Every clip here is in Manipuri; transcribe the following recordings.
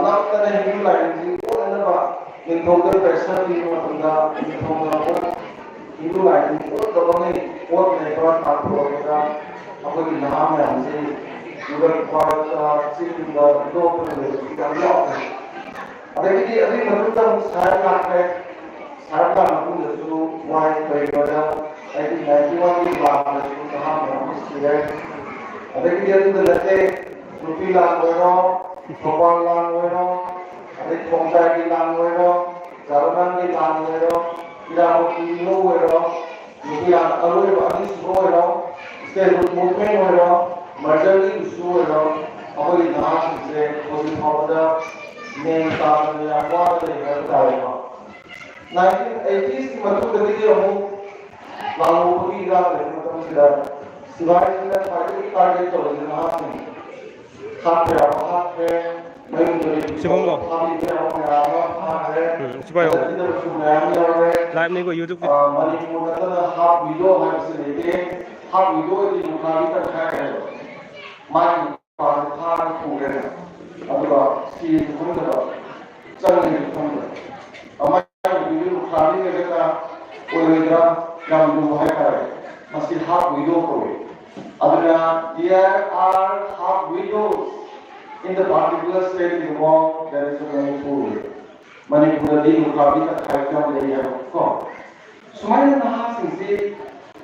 ꯅꯞꯇꯅ ꯍꯤꯟꯗꯨ ꯂꯥꯏꯅꯤꯡꯁꯤ ꯑꯣꯟꯅꯅꯕ ꯅꯤꯡꯊꯧꯗ ꯄ꯭ꯔꯦꯁꯔ ꯄꯤꯕ ꯃꯇꯝꯗ ꯅꯤꯡꯊꯧꯅ ꯍꯤꯟꯗꯨ ꯂꯥꯏꯅꯤꯡ ꯑꯣꯠꯇꯕꯉꯩ ꯑꯣꯠꯅꯩꯕ ꯇꯥꯛꯊꯣꯛꯑꯒ ꯑꯩꯈꯣꯏꯒꯤ ꯅꯍꯥ ꯃꯌꯥꯝꯁꯤ ꯌꯨꯔꯛꯄ ꯆꯤꯡꯗ ꯂꯣꯛꯄꯗ ꯂꯩꯕꯁꯤ ꯌꯥꯝ ꯌꯥꯎꯈ꯭ꯔꯦ ꯑꯗꯒꯤꯗꯤ ꯑꯗꯨꯒꯤ ꯃꯇꯨꯡꯗ ꯑꯃꯨꯛ ꯁꯍꯔ ꯂꯥꯛꯈ꯭ꯔꯦ ꯁꯍꯔ ꯂꯥꯛ ꯃꯇꯨꯡꯗꯁꯨ ꯋꯥꯏ ꯂꯩꯕꯗ ꯑꯩꯒꯤ 91ꯒꯤ ꯂꯥꯟꯗꯁꯨ ꯅꯍꯥ ꯃꯌꯥꯝ ꯑꯃ ꯁꯤꯔꯦ ꯑꯗꯒꯤꯗꯤ ꯑꯗꯨꯗ ꯅꯠꯇꯦ ꯅꯨꯄꯤ ꯂꯥꯟ ꯑꯣꯏꯔꯣ ꯊꯧꯕꯥꯜ ꯂꯥꯟ ꯑꯣꯏꯔꯣ ꯑꯗꯩ ꯈꯣꯡꯖꯥꯏꯒꯤ ꯂꯥꯟ ꯑꯣꯏꯔꯣ ꯖꯥꯔꯣꯅꯥꯒꯤ ꯂꯥꯟ ꯑꯣꯏꯔꯣ ꯏꯔꯥꯕꯣꯠꯀꯤ ꯏꯃꯧ ꯑꯣꯏꯔꯣ ꯅꯨꯄꯤ ꯂꯥꯟ ꯑꯔꯣꯏꯕ ꯑꯅꯤꯁꯨꯕ ꯑꯣꯏꯔꯣ ꯁ꯭ꯇꯦꯠ ꯍꯨꯠ ꯃꯨꯚꯃꯦꯟ ꯑꯣꯏꯔꯣ ꯃꯔꯖꯔꯒꯤ ꯏꯁꯨ ꯑꯣꯏꯔꯣ ꯑꯩꯈꯣꯏꯒꯤ ꯅꯍꯥꯁꯤꯡꯁꯦ ꯍꯧꯖꯤꯛ ꯐꯥꯎꯕꯗ ꯃꯦꯟ ꯇꯥꯗꯅ ꯌꯥꯝ ꯋꯥꯅ ꯂꯩ ꯍꯥꯏꯕ ꯇꯥꯔꯦꯀꯣ 1980ꯁꯀꯤ ꯃꯇꯨꯡꯗꯒꯤꯗꯤ ꯑꯃꯨꯛ ꯂꯥꯟꯍꯧꯕꯒꯤ ꯏꯔꯥꯡ ꯂꯩꯕ ꯃꯇꯝꯁꯤꯗ ꯁꯤꯐꯥꯏꯁꯤꯡꯅ ꯈ꯭ꯋꯥꯏꯗꯒꯤ ꯇꯥꯔꯒꯦꯠ ꯇꯧꯔꯤꯁꯦ ꯅꯍꯥꯁꯤꯡ ꯍꯥꯠꯄ ꯌꯥꯕ ꯍꯥꯠꯈ꯭ꯔꯦ ꯃꯌꯨꯝꯗꯒꯤ Sibong lo. ꯐꯥꯕꯤꯕ ꯌꯥꯕ ꯃꯌꯥꯝ ꯑꯃ ꯐꯥꯈ꯭ꯔꯦ Sipayo. ꯐꯖꯕꯤꯗꯕꯁꯨ ꯃꯌꯥꯝ ꯌꯥꯎꯔꯦ Live nego YouTube. ꯃꯅꯤꯄꯨꯔ ꯅꯠꯇꯅ ꯍꯥꯞ ꯋꯤꯗꯣ ꯍꯥꯏꯕꯁꯤ ꯂꯩꯇꯦ ꯍꯥꯞ ꯋꯤꯗꯣꯗꯤ ꯂꯨꯈ꯭ꯔꯥꯕꯤ ꯇꯪꯈꯥꯏ ꯃꯥꯒꯤ ꯅꯨꯄꯥꯁꯦ ꯐꯥꯔꯒ ꯄꯨꯔꯦꯅ ꯑꯗꯨꯒ ꯁꯤꯁꯨ ꯈꯪꯗꯕ ꯆꯪꯉꯦꯁꯨ ꯈꯪꯗꯕ ꯃꯥꯒꯤ ꯅꯨꯄꯤꯗꯨ ꯂꯨꯈ꯭ꯔꯥꯕꯤꯒꯗ꯭ꯔꯥ ꯑꯣꯏꯔꯣꯏꯗ꯭ꯔꯥ ꯌꯥꯝ ꯂꯨꯕ ꯍꯥꯏꯇꯥꯔꯦ ꯃꯁꯤ ꯍꯥꯞ ꯋꯤꯗꯣ ꯀꯧꯏ aduna there are half widows in the particular state in Guam that is Manipur. Manipur di Lukhabi ka khaikam le ya ko. Sumaya nahasingsi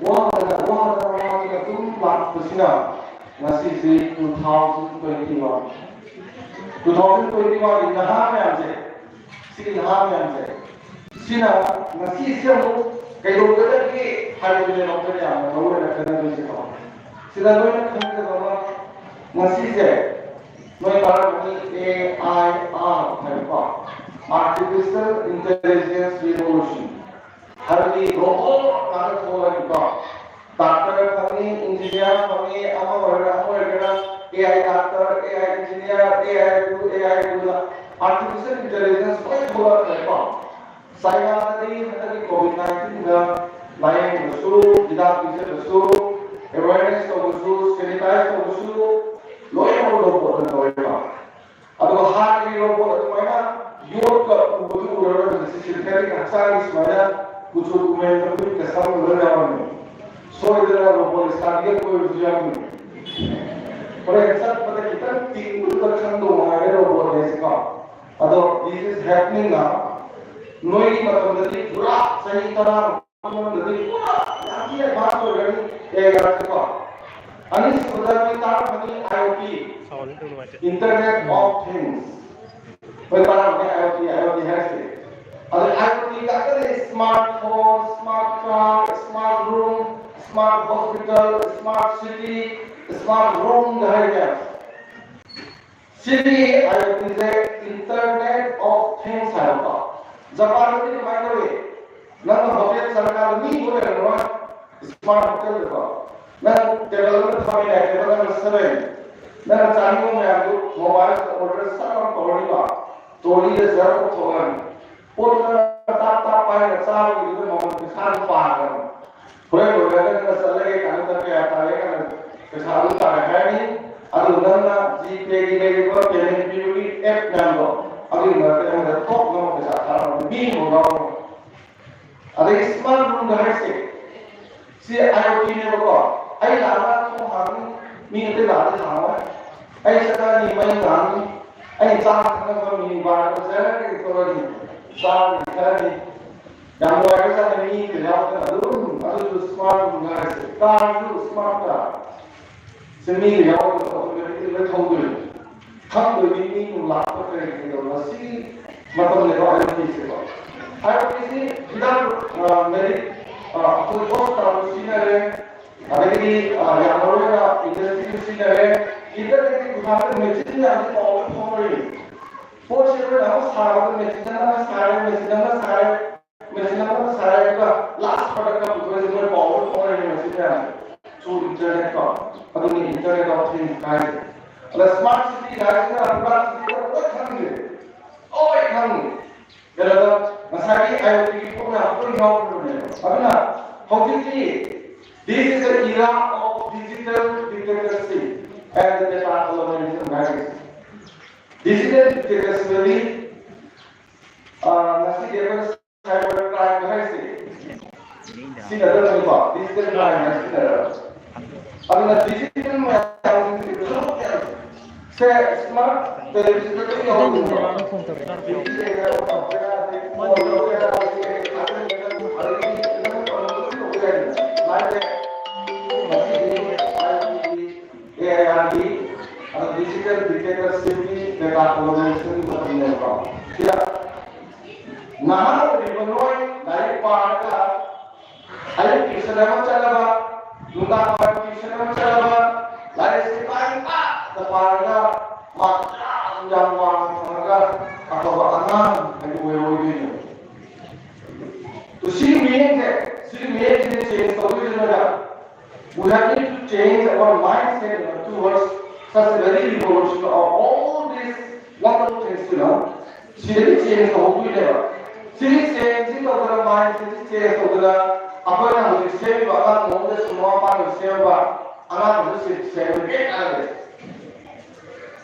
wada tum lat pasina ngasi si 2021 in naha me ase si naha me ase sina ngasi se mo kayo gada ki halu le no ka ya no le na kana ni ko sila loina khangdaba ngasize noi tarani AIR haiba artificial intelligence revolution harbi robot kana thola doctor phani engineer phani amara AI doctor AI engineer AI do artificial intelligence koi thola haiba sayanadi hadari COVID-19 da lain su didak bisa su awareness of the sanitize of the loya robot na loya ado heart robot na loya youth ka ubudu urara the secretary aksari smaya kuchu document ka bhi kasam urara nahi so idara robot started koi vijay nahi और ऐसा पता कितना 3% दो हमारे robot है इसका ado this is happening now नोई मतलब नदी पूरा सही तरह नदी पूरा ये बात हो रही है यार को अनिस उधर में तार बनी IoT इंटरनेट ऑफ थिंग्स बता रहे IoT है से अगर IoT का करे smartphone smart car smart room smart hospital smart city smart room है क्या सिटी IoT से इंटरनेट ऑफ थिंग्स है का जापान में तो माइक्रोवेव नंग होटल सरकार भी बोले रहा स्मार्ट होटल का नंग डेवलपमेंट फाइल है डेवलपमेंट सर्वे नंग चालू में आगो मोबाइल ऑर्डर सब पकड़ी बा तोड़ी ले जर को थोड़न पोता ता पाए चाल की तो मोबाइल के साथ पार कर पूरे लोग का सले के काम करके आता है का चालू ता है नहीं अदु नंग जीपे की मेरे को पेमेंट भी ऐप नंबर अभी मरते हैं तो नो के साथ भी होगा अरे स्मार्ट रूम घर से IoT ने बोला आई लाना तो हम मीते लाते खावा आई सदा नहीं मैं जान आई जान करने को नहीं बात से कि तो नहीं जान नहीं yang luar biasa ini kelihatan ada smart room घर से कार जो smart car semi yang itu itu tahu हम दोनों को लाभ करेंगे तो वैसे मतलब लेवा है किसी को हर किसी इधर मेरी कोई बहुत सारा सीनियर है अभी यहाँ पर ना इंडस्ट्री सीनियर है इधर एक उदाहरण में जितने आदमी पावर फॉर्मर है वो शेयर ना सारा में जितना सारा का लास्ट प्रोडक्ट का पूरे जो पावर फॉर्मर है जितना जो इंटरनेट का अभी इंटरनेट ऑफ थिंग्स का the smart city guys na urban city ko oi khang kaya masaki IoT ko na ko no abna hopefully this is the era of digital literacy and the data colonization guys digital literacy nasi dia cyber crime hai se sini ada ni pak digital crime nasi ada अब डिजिटल में से स्मार्ट टेलीविजन के लिए और डिजिटल डिटेक्टरशिप की डेटा कोलेक्शन करने का क्या नाम रिबनोय डायरेक्ट पार्ट का अरे किसने चलावा दुका किसने चलावा लारे से पाइपा तपारगा मात्रा जंगवान संगा atau anak itu wewe तो सी meaning is change so we have to change our mindset towards such a very revolution of all these wonderful things, you know. She didn't change the whole level. She changed the mind, she changed the apa yang harus disebut akan mungkin semua apa yang disebut anak harus disebut ada.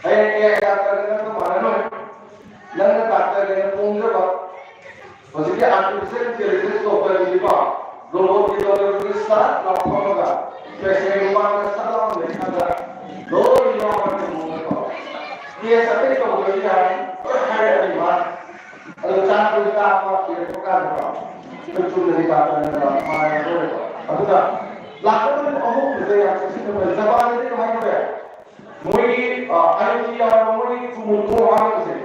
Ayah kata dengan mana nang kata dengan punggah, maksudnya artificial intelligence itu apa yang disebut robot itu ada start lakukan apa? Spesial rumah salam ada. Dua yang macam mana? Dia sampai ke bagian ada di mana? Ada cara kita apa kita bukan apa? Betul dari kata mana itu? Aku tak. Lakukan apa kita yang sesuatu zaman ini kemana ya? Mui IT atau mui kumpulan apa sih?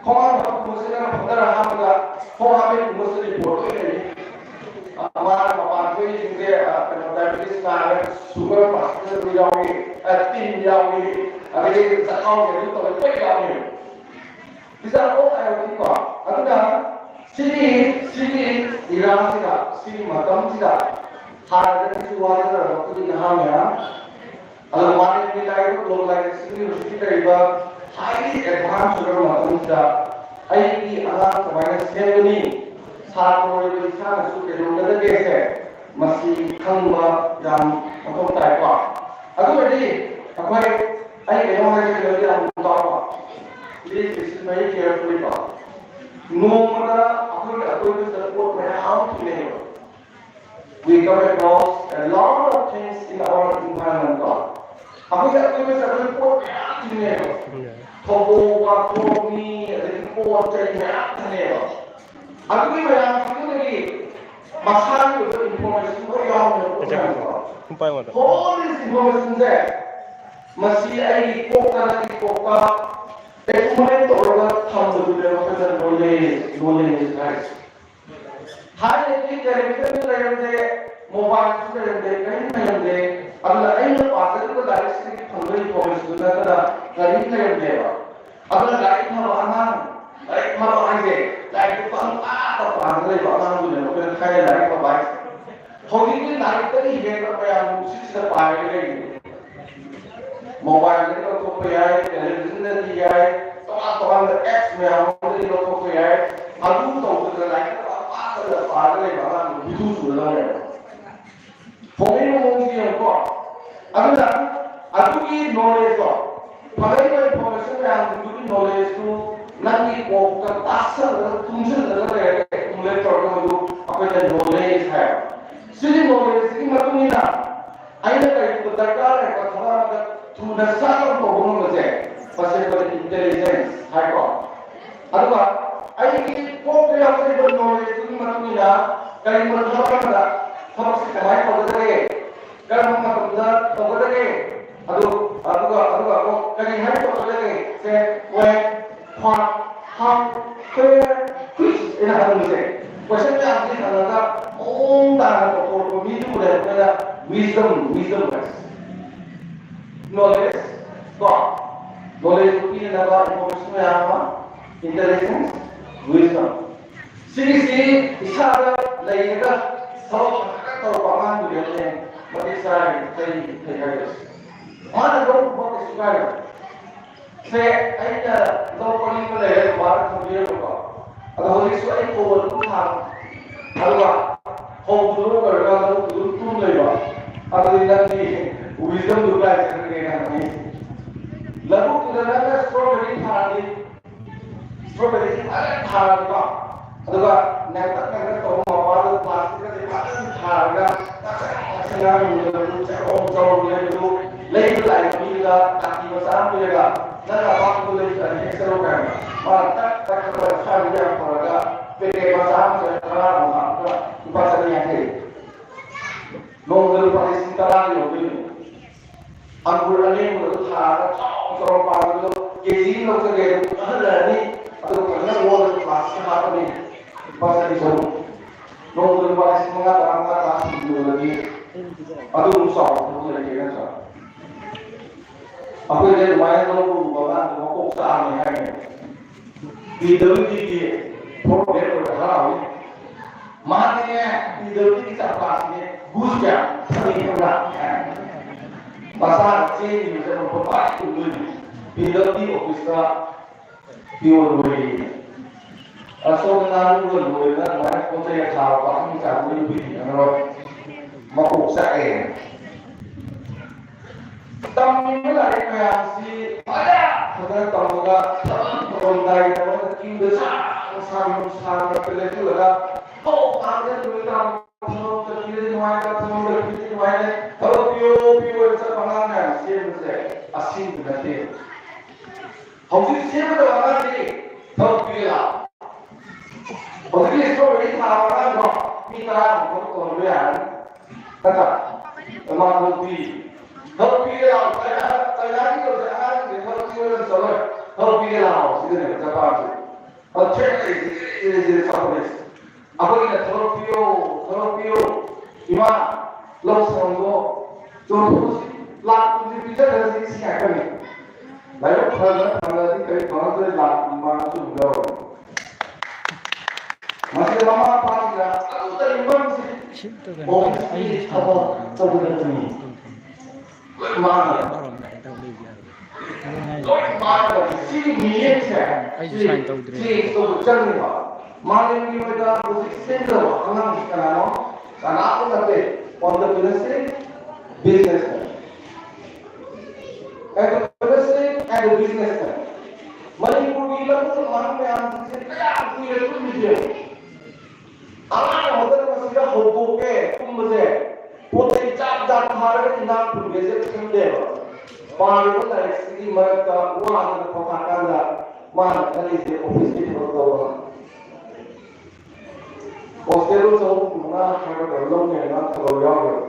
Kau apa kumpulan apa ada? Kau apa kumpulan foto ini? हमारा पापा कोई जिनके डायबिटीज का है शुगर पास हो जाओगे तीन जाओगे अगर ये सकाओगे तो कोई जाओगे इधर वो आया उनका अगर सिटी ईरान से का सिटी मतम से का हार्ड की शुरुआत कर रहा तो यहाँ में अगर माने में लाइक लोग लाइक सिटी यूनिवर्सिटी का इबा हाईली एडवांस शुगर मतम से आई की अगर समाज सेवनी साथ में भी साथ सुखे लोग लगे कैसे मसी खंबा जाम मतलब टाइप का अगर बड़ी अगर आई केनो है कि लोग जाम बताओ प्लीज लिसन वेरी केयरफुली का नो मतलब अगर सपोर्ट में आउट नहीं we come across a lot of things in our environment का अगर सपोर्ट नहीं तो वो कोई रिपोर्ट नहीं Aku ni bayang aku lagi masalah itu informasi yang all this information there masih ada kota dokumen orang tahu dulu macam boleh guys. Hari ini television yang ada, mobile yang ada, kan yang ada. Apabila ini pasal itu dari segi pembeli informasi itu ada dari yang ada. Apabila dari mana Like mau aja, like pang apa pang lagi orang tu ni, orang kaya like apa baik. Hobi ni like tadi dia apa yang musik sepai lagi. Mobile ni kalau kau payah, television ni dia, orang apps ni orang ni kalau kau payah, aku tahu tu like apa lagi orang itu sudah ni. Hobi ni mungkin yang kau, aku ni knowledge kau, pakai information yang tu knowledge tu. Nanti kau ketasar, tujuan adalah mulai terkena apa yang knowledge है. Sini knowledge ini macam ni lah. Aina kaya itu terkadang kalau orang tu dasar kau bukan macam pasal kau intelligence, hai kau. Aduh, aina ini kau kaya apa yang knowledge ini macam ni lah. Kalau macam apa lah, kalau sekamai kau terkaya, kalau macam tu kau terkaya. Aduh, kau kaya hai kau terkaya. Saya ini apa maksudnya? Maksudnya apa sih? Kalau tak orang itu boleh ada wisdom guys. Knowledge, knowledge itu adalah informasi apa? Intelligence, wisdom. Sini isyarat lain ada tahu pangan juga ni. Mesti saya guys. Mana dong buat sesuatu? Saya ada lokalnya boleh baru kemudian apa? Kalau hari itu saya kau berutang, kalau kau dulu berlalu dulu lewat, atau nanti wisdom dulu aja kerana ni. Lalu kita nak strawberry thali, ꯊꯥꯔꯒ ꯑꯗꯨꯒ ꯅꯦꯛꯇꯛ ꯅꯦꯛꯇꯛ ꯇꯧꯕ ꯃꯄꯥꯗ ꯄ꯭ꯂꯥꯁꯇꯤꯛꯀꯁꯦ ꯐꯖꯅ ꯊꯥꯔꯒ ꯉꯥꯡꯗꯨ ꯆꯔꯣꯡ ꯆꯔꯣꯡ ꯂꯩꯕꯗꯨ ꯂꯩꯕ ꯂꯥꯛꯏꯕ ꯃꯤꯗꯨꯒ ꯀꯥꯇꯤ ꯃꯆꯥ ꯑꯃ ꯄꯤꯔꯒ ꯅꯪꯅ ꯑꯄꯥꯝꯕꯗꯨ ꯂꯩꯕꯗ ꯍꯦꯛ ꯆꯠꯂꯣ ꯀꯥꯏꯅ ꯃꯥꯅ ꯇꯛ ꯇꯛ ꯇꯛ ꯁꯥꯏꯕ ꯌꯥꯝ ꯇꯧꯔꯒ ꯄꯦꯀꯦꯠ ꯃꯆꯥ ꯑꯃ ꯇꯔꯥꯃꯨꯛ ꯍꯥꯞꯄꯒ ꯂꯨꯄꯥ 150 ꯅꯣꯡꯃꯗ ꯂꯨꯄꯥ 10,000 ꯌꯧꯗꯣꯏꯅꯤ ꯑꯪꯒꯨꯔ ꯑꯅꯦꯝꯕꯗꯨ ꯊꯥꯔꯒ ꯆꯥꯎ ꯆꯥꯎ ꯄꯥꯟꯕꯗꯨ ꯀꯦꯖꯤ ꯑꯃ ꯂꯧꯖꯒꯦ ꯑꯗꯨ ꯀꯛꯍꯜꯂꯛꯑꯅꯤ ꯑꯗꯨꯒ ꯐꯖꯅ ꯑꯣꯜꯂꯒ ꯄ꯭ꯂꯥꯁꯇꯤꯛ ꯍꯥꯞꯄꯅꯤ ꯂꯨꯄꯥ 150 ꯅꯣꯡꯃꯗ ꯂꯨꯄꯥ 5,000 ꯌꯣꯜꯂꯗꯤ ꯑꯗꯨꯝ ꯆꯥꯎꯕ ꯂꯩꯒꯦ ꯅꯠꯇ꯭ꯔꯥ ꯑꯩꯈꯣꯏꯗꯤ ꯑꯗꯨꯃꯥꯏꯅ ꯂꯧꯔꯨꯕ ꯑꯉꯥꯡꯗꯨ ꯃꯀꯣꯛ ꯆꯥꯛꯑꯅꯤ ꯍꯥꯏꯅꯤ PWDꯒꯤ ꯐꯣꯔꯃꯦꯠ ꯑꯣꯏꯅ ꯍꯔꯥꯎꯏ ꯃꯥꯅꯦ PWDꯒꯤ ꯆꯥꯛꯄꯥꯁꯤꯅꯦ ꯒꯨꯁ ꯀꯌꯥ ꯊꯝꯃꯤꯕ꯭ꯔꯥ ꯃꯁꯥꯅ ꯆꯦꯟꯈꯤꯕꯁꯦ ꯃꯄꯥ ꯎꯗꯣꯏꯅꯤ PWD ꯑꯣꯐꯤꯁꯇ ꯄꯤꯌꯣꯟ ꯑꯣꯏꯔꯤ ꯑꯁꯣꯝꯗ ꯉꯥꯅꯨꯒ ꯂꯣꯏꯔꯒ ꯑꯗꯨꯃꯥꯏꯅ ꯄꯣꯠ ꯆꯩ ꯊꯥꯕ ꯄꯥꯈꯪ ꯆꯥꯕ ꯅꯨꯄꯤꯅꯔꯣꯏ ꯃꯀꯣꯛ ꯆꯥꯛꯑꯦ ꯇꯝꯃꯤꯕ ꯂꯥꯏꯔꯤꯛ ꯃꯌꯥꯝꯁꯤ ꯐꯖꯅ ꯇꯝꯃꯒ ꯇꯧꯔꯝꯗꯥꯏ ꯇꯧꯔꯒ ꯀ꯭ꯌꯨꯗ ꯁꯥꯡꯅ ꯂꯦꯞꯁꯤꯜꯂꯒ ꯊꯕꯛ ꯄꯤꯌꯣ ꯆꯠꯄ ꯑꯉꯥꯡ ꯃꯌꯥꯝ ꯁꯦꯝꯕꯁꯦ ꯑꯁꯤꯕ ꯅꯠꯇꯦ ꯍꯧꯖꯤꯛ ꯁꯦꯝꯒꯗꯕ ꯑꯉꯥꯡꯁꯤ ꯊꯕꯛ ꯄꯤꯌꯣ ꯍꯧꯖꯤꯛꯀꯤ ꯏꯁꯇ꯭ꯔꯣꯕꯦꯔꯤ ꯊꯥꯕ ꯑꯉꯥꯡꯗꯣ ꯃꯤ 10 ꯊꯕꯛ ꯇꯧꯍꯟꯕ ꯌꯥꯔꯅꯤ ꯅꯠꯇ꯭ꯔꯥ ꯃꯥ ꯊꯕꯛ ꯄꯤ ꯊꯕꯛ ꯄꯤꯒꯦ ꯂꯥꯛꯑꯣ ꯆꯩꯅꯥꯒꯤ ꯇꯧꯁꯦ ꯑꯉꯥꯡꯁꯤꯡꯁꯦ ꯊꯕꯛ ꯄꯤꯔꯒ ꯆꯠꯂꯣꯏ ꯊꯕꯛ ꯄꯤꯒꯦ ꯂꯥꯛꯑꯣ ꯁꯤꯗꯅꯦꯕ ꯖꯄꯥꯟꯁꯦ ꯑꯩꯈꯣꯏꯅ ꯊꯕꯛ ꯄꯤꯌꯣ 이만 러스원도 좀 라군지 비자가 시작하니 나요 하나디 그의 방어들 라군만 좀 넣어 마치 마마 파티가 아무도 이만지 어디 타고 저분들이 마마 마마 시리미에체 시도 장르가 마음이보다 센터 하나니까요. 나하고 같아. On the businessman. And the businessman and the businessman. Manipur ilmu mana yang saya punya tu dia. Anak hotel masih dah hobo ke, kumse. Pote cap hari nak punya je dia. Baru tak segi mereka uang dan pemakan dah. Mana kali dia office ni berdoa. Hostel so mga kalong ne na kalong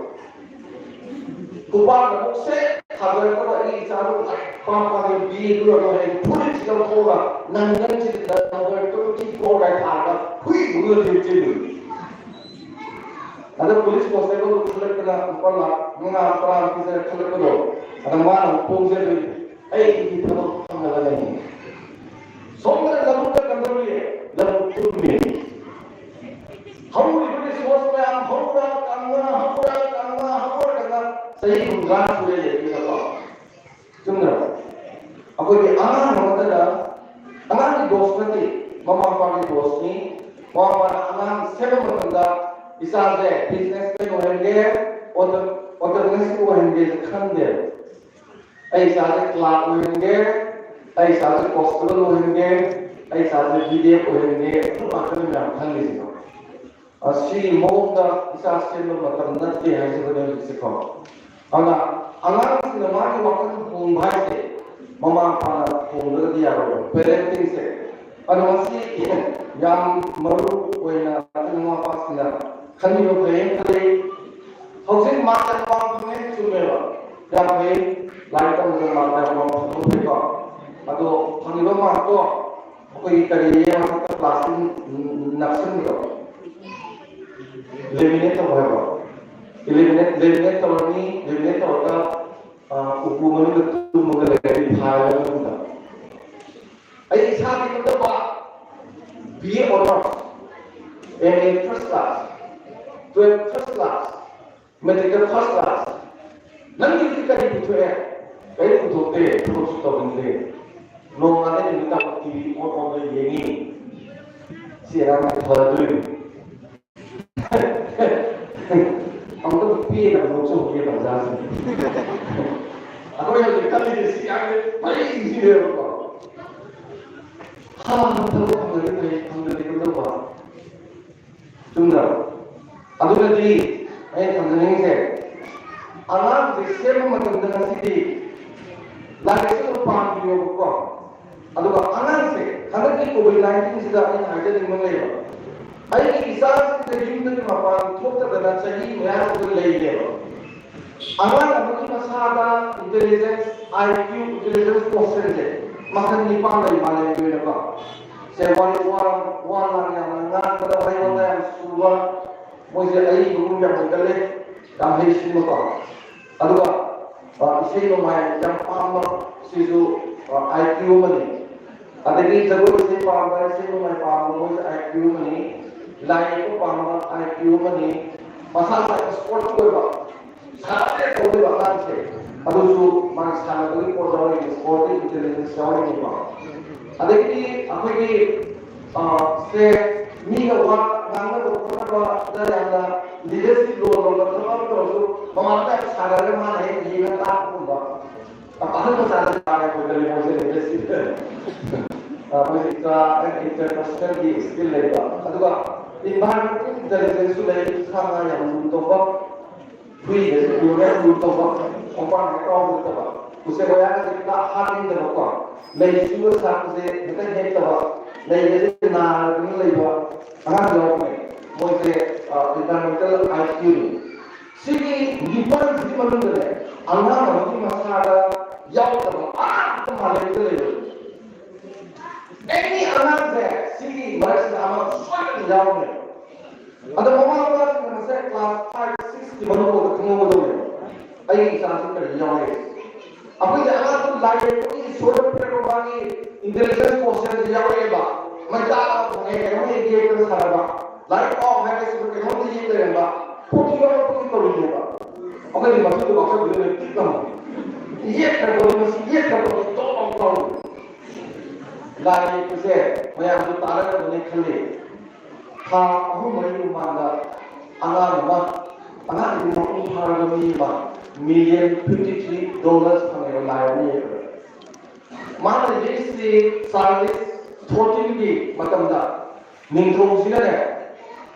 kuba na se khabar ko ai charu pa pa de bi du ro hai puri chilo ko ga nan chi da number to ki ko ga tha ga hui du de chi du ada police constable select na ko la mga pran ki se select ko ada ma na pong se ai ki thabo samala nahi somre labu ka kandaru ye labu tu me हम इतने सोच में हम होगा सही गुजारा हुए लेकिन अब चुनना अब ये आना मतलब आना की दोस्त नहीं मामा पापा की दोस्त नहीं वहाँ पर आना सेवन बंदा इसान से बिजनेस पे होंगे और बिजनेस को होंगे खंडे ऐसा से क्लास होंगे ऐसा से हॉस्पिटल होंगे ऐसा से वीडियो होंगे तो आखिर में हम खंडे जी असी मोगा इसा सेलो मतलब नत्ते है जो बने जिसको अना अनार से नमाज वक्त घूमभाई से ममा पाना घूमने दिया रो पेरेंटिंग से अनवसी याम मरु कोई ना अनवा पास ना खनी रो कहीं कले हौसिन माता वाम में चुमेवा या कहीं लाइट में माता वाम चुमे का अतो खनी रो मां तो कोई करिए मतलब क्लासिंग नक्शन रो Eliminate however. Eliminate however hukuman itu mengenai hal yang mudah. Ayat sahaja kita bah BA honors, MA first class, 12 first class, medical first class. Nanti kita itu kayak itu terus bende. Nongan ini kita TV orang ini siaran terus. हम तो पिए ना लोग सब पिए बंदा से अब ये कल ये सी आगे बड़ी इजी है वो ꯊꯕꯛ ꯐꯪꯗ꯭ꯔꯗꯤ ꯀꯩꯗꯧꯕ ꯆꯨꯝꯗ꯭ꯔꯣ ꯑꯗꯨꯅꯗꯤ ꯑꯩꯅ ꯊꯝꯖꯅꯤꯡꯉꯤꯁꯦ ꯑꯉꯥꯡꯁꯦ ꯁꯦꯝꯕ ꯃꯇꯝꯗ ꯉꯁꯤꯗꯤ ꯂꯥꯏꯔꯤꯛꯁꯨ ꯑꯗꯨꯝ ꯄꯥꯝꯕꯤꯌꯣꯕꯀꯣ ꯑꯗꯨꯒ ꯑꯉꯥꯡꯁꯦ ꯍꯟꯗꯛꯀꯤ COVID-19ꯁꯤꯗ ꯑꯩꯅ ꯍꯥꯏꯖꯅꯤꯡꯕ ꯂꯩꯕ ꯑꯩꯒꯤ ꯏꯆꯥꯁꯤꯡꯁꯦ ꯌꯨꯝꯗꯒꯤ ꯃꯄꯥꯟ ꯊꯣꯛꯇꯗꯅ ꯆꯍꯤ ꯃꯌꯥꯝꯗ ꯂꯩꯔꯦꯕ ꯑꯉꯥꯡ ꯑꯃꯒꯤ ꯃꯁꯥꯗ ꯏꯟꯇꯦꯂꯤꯖꯦꯟꯁ IQ ꯏꯟꯇꯦꯂꯤꯖꯦꯟꯁ ꯀꯣꯁꯦꯟꯁꯦ ꯃꯈꯜ 9 ꯂꯩ ꯃꯥꯂꯦ ꯑꯣꯏꯅꯀꯣ ꯁꯦ ꯋꯥ ꯌꯥꯝꯅ ꯉꯥꯡꯕꯗ ꯋꯥꯍꯩ ꯌꯥꯝ ꯁꯨꯕ ꯃꯣꯏꯁꯦ ꯑꯩꯒꯨꯝ ꯌꯥꯝ ꯑꯣꯏꯒꯜꯂꯦ ꯌꯥꯝ ꯍꯩꯁꯤꯡꯕꯀꯣ ꯑꯗꯨꯒ isei nomai yang pamba sisu IQ mani adagi jago isei pamba isei nomai pamba mo IQ mani lai ko pamba IQ mani masal sport ko ba sare ko ba kan se adu su man sana bagi ko daw ni sport intelligence daw ni ba adagi apagi se mi ga wa nang ko ko da ya leadership role ko ko हमारा साधारण मान है जीवन का होगा अब अहम साधारण मान है कोई मुझे इंडस्ट्री मुझे का इंटरपर्सनल की स्किल लेगा अथवा इन्वायरमेंटल इंटेलिजेंस ले खाना या तो वो फ्री है यूनियन तो वो कंपन का तो वो उसे वो यार जितना हार्ड इन तो वो ले शुरू साथ से इतना है तो वो ले जैसे ना नहीं लेगा अगर जॉब में मुझे इन्वायरमेंटल IQ सिगी निपन सिगी मनुष्य है अंगा मनुष्य मसाला याव तब तो मालूम चले any अंगा से सिगी मनुष्य आमा स्वयं याव में अगर मम्मा क्लास में से क्लास 5 6 की मनुष्य को तो वो में आई इंसान से कर याव है अभी अंगा तो लाइट को इस छोटे पेड़ को बाकी इंटेलिजेंस क्वेश्चन याव है बा मैं जाता हूँ मैं ये कर सकता हूँ लाइट ऑफ है इस पर क्या होती है ये बा 포기가 포기거리는 거. 어머니 맞춰도 맞춰도 되는 기가 이해하고 이해하고 또 엉뚱. 나이 그새 뭐야 또 다른 분이 칼리. 다 어머니 만나 아나마 아나는 뭐 하라고니마 $1,053 방에로 나오니. 만약 이시 서비스 토팅이 맞답니다. 민통시네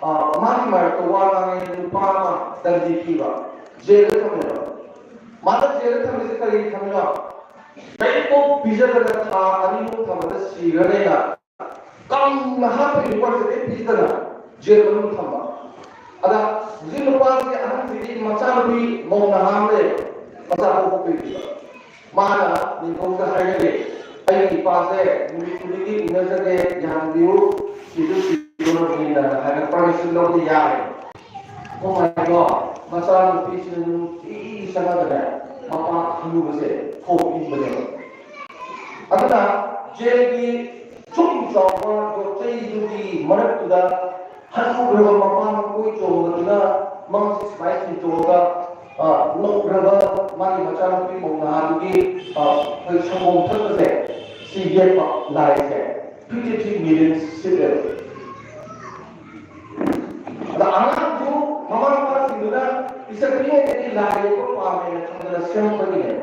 मानी मार तो वाला में रुपामा दर्जी की बा जेल थमेला माता जेल थमे से करी थमेला कई को बिजल का था अनी को थमदा सीगरेगा कम महा पे रिपोर्ट से बिजल जेल में थमा अदा जिन रुपास के अहम सिटी मचान भी मौन नाम ले मचा को पे माना निको का हाइले आई पास है मुझे इनर से यहां व्यू सीधे Ini dah, ada permission law dia. Oh my God, masalah permission ini sangat ada. Apa dulu besar, hope ini besar. Adakah jadi cuma jawa jodoh itu di mana tu dah, hantu berapa mama koi jodoh tu dah, mangsi spice itu dah, no berapa mari macam ni mungkin tu di, semua tu tu CBF lari se, 23 million civil. दा आना जो हमारे पास इंद्रा इसे करिए कि लाये को पावे अंदर स्वयं बनी है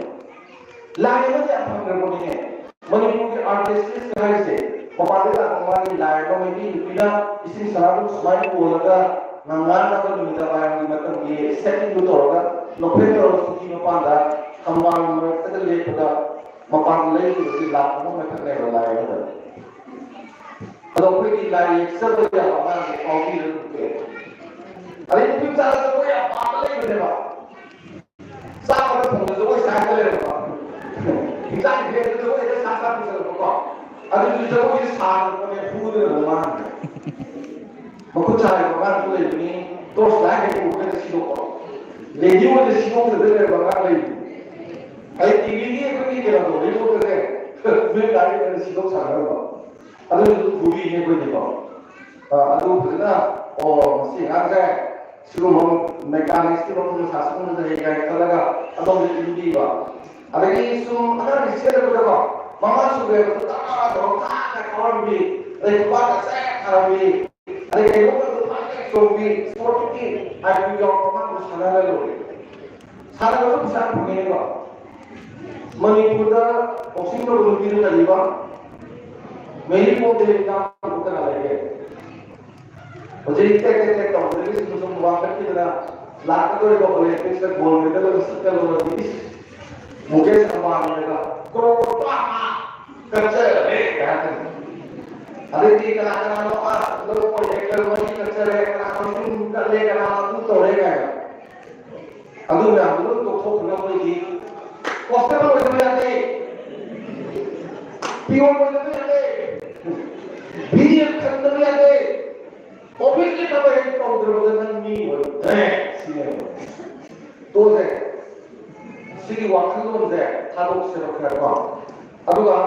लाये में क्या हम कर बोलते हैं मणिपुर के आर्टिस्ट कहानी से हमारे का हमारी लाये में भी बिना इसी सराबु समाज को लगा नंगान का तो मिलता है कि मतलब ये सेटिंग तो होगा लोपेट और सुखी में पांडा हमारे में तक ले पड़ा मपान ले तो लाभ में करने वाला है अगर कोई लाये सब या हमारे ऑफिस के अरे तुम सारा तो कोई आप ले बने बा सारा तो तुम तो कोई साथ ले बा इंसान के तो कोई ऐसा साथ चल बा अरे तुम तो कोई साथ में फूड रोमान मको चाहे बा तो ले नहीं तो साथ के ऊपर सीधो को ले जी वो सीधो से ले बा ले अरे टीवी की कोई नहीं करा तो ले वो करे मैं गाड़ी में सीधो साथ बा अरे तो पूरी है कोई नहीं बा अरे तो ओ सिंगार से शुरू हम मैकेनिक्स के लोगों ने शासन में रहेगा एक लगा अब हम हिंदी बा अरे ये सुन अगर इसके तो देखो मामा सुबह तो तो कौन भी अरे बात ऐसा है भी अरे ये लोग तो तो भी स्पोर्ट की आई भी जो मामा को सारा ले लो सारा लोग साथ घूमेगा मणिपुर का ऑक्सीजन को लुटी नहीं बा मेरी पोते काम उतना लगे मुझे इतने कंपनी से तुम वापस की तरह लाख तो एक ओलंपिक्स में गोल्ड मेडल और सत्तर ओलंपिक्स मुकेश अंबानी का करोड़ों कच्चे है अरे ये कलाकार लोग प्रोजेक्टर वही कच्चे है कलाकार कर ले कलाकार तू तोड़ेगा अभी मैं आप लोग तो खोप ना कोई पॉसिबल हो जाते पीओ हो जाते बीजेपी खत्म हो जाते ऑब्वियसली तब एक काउंटर नहीं होता है तो है सिटी वाकई है थादोक से रखा अदुगा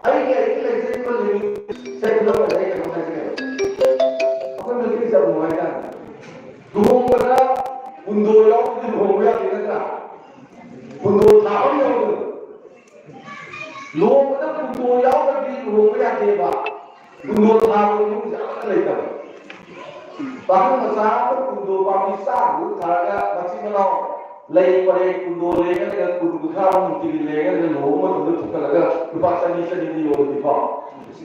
आई के एग्जांपल नहीं सेकुलर में है क्या अपन मिलके सब हुआ है दुहोंगा उन्दो याव दुहोंगा देना उन्दो थावन याव लोग ना उन्दो याव भी दुहोंगा देबा उन्दो थावन लोग ज्यादा लेता bahkan masalah kundo pamisa bukaga masih menau lay pare kundo lega dengan kundo kamu mungkin lega dengan loma kundo tukalaga dipaksa bisa di yo di pa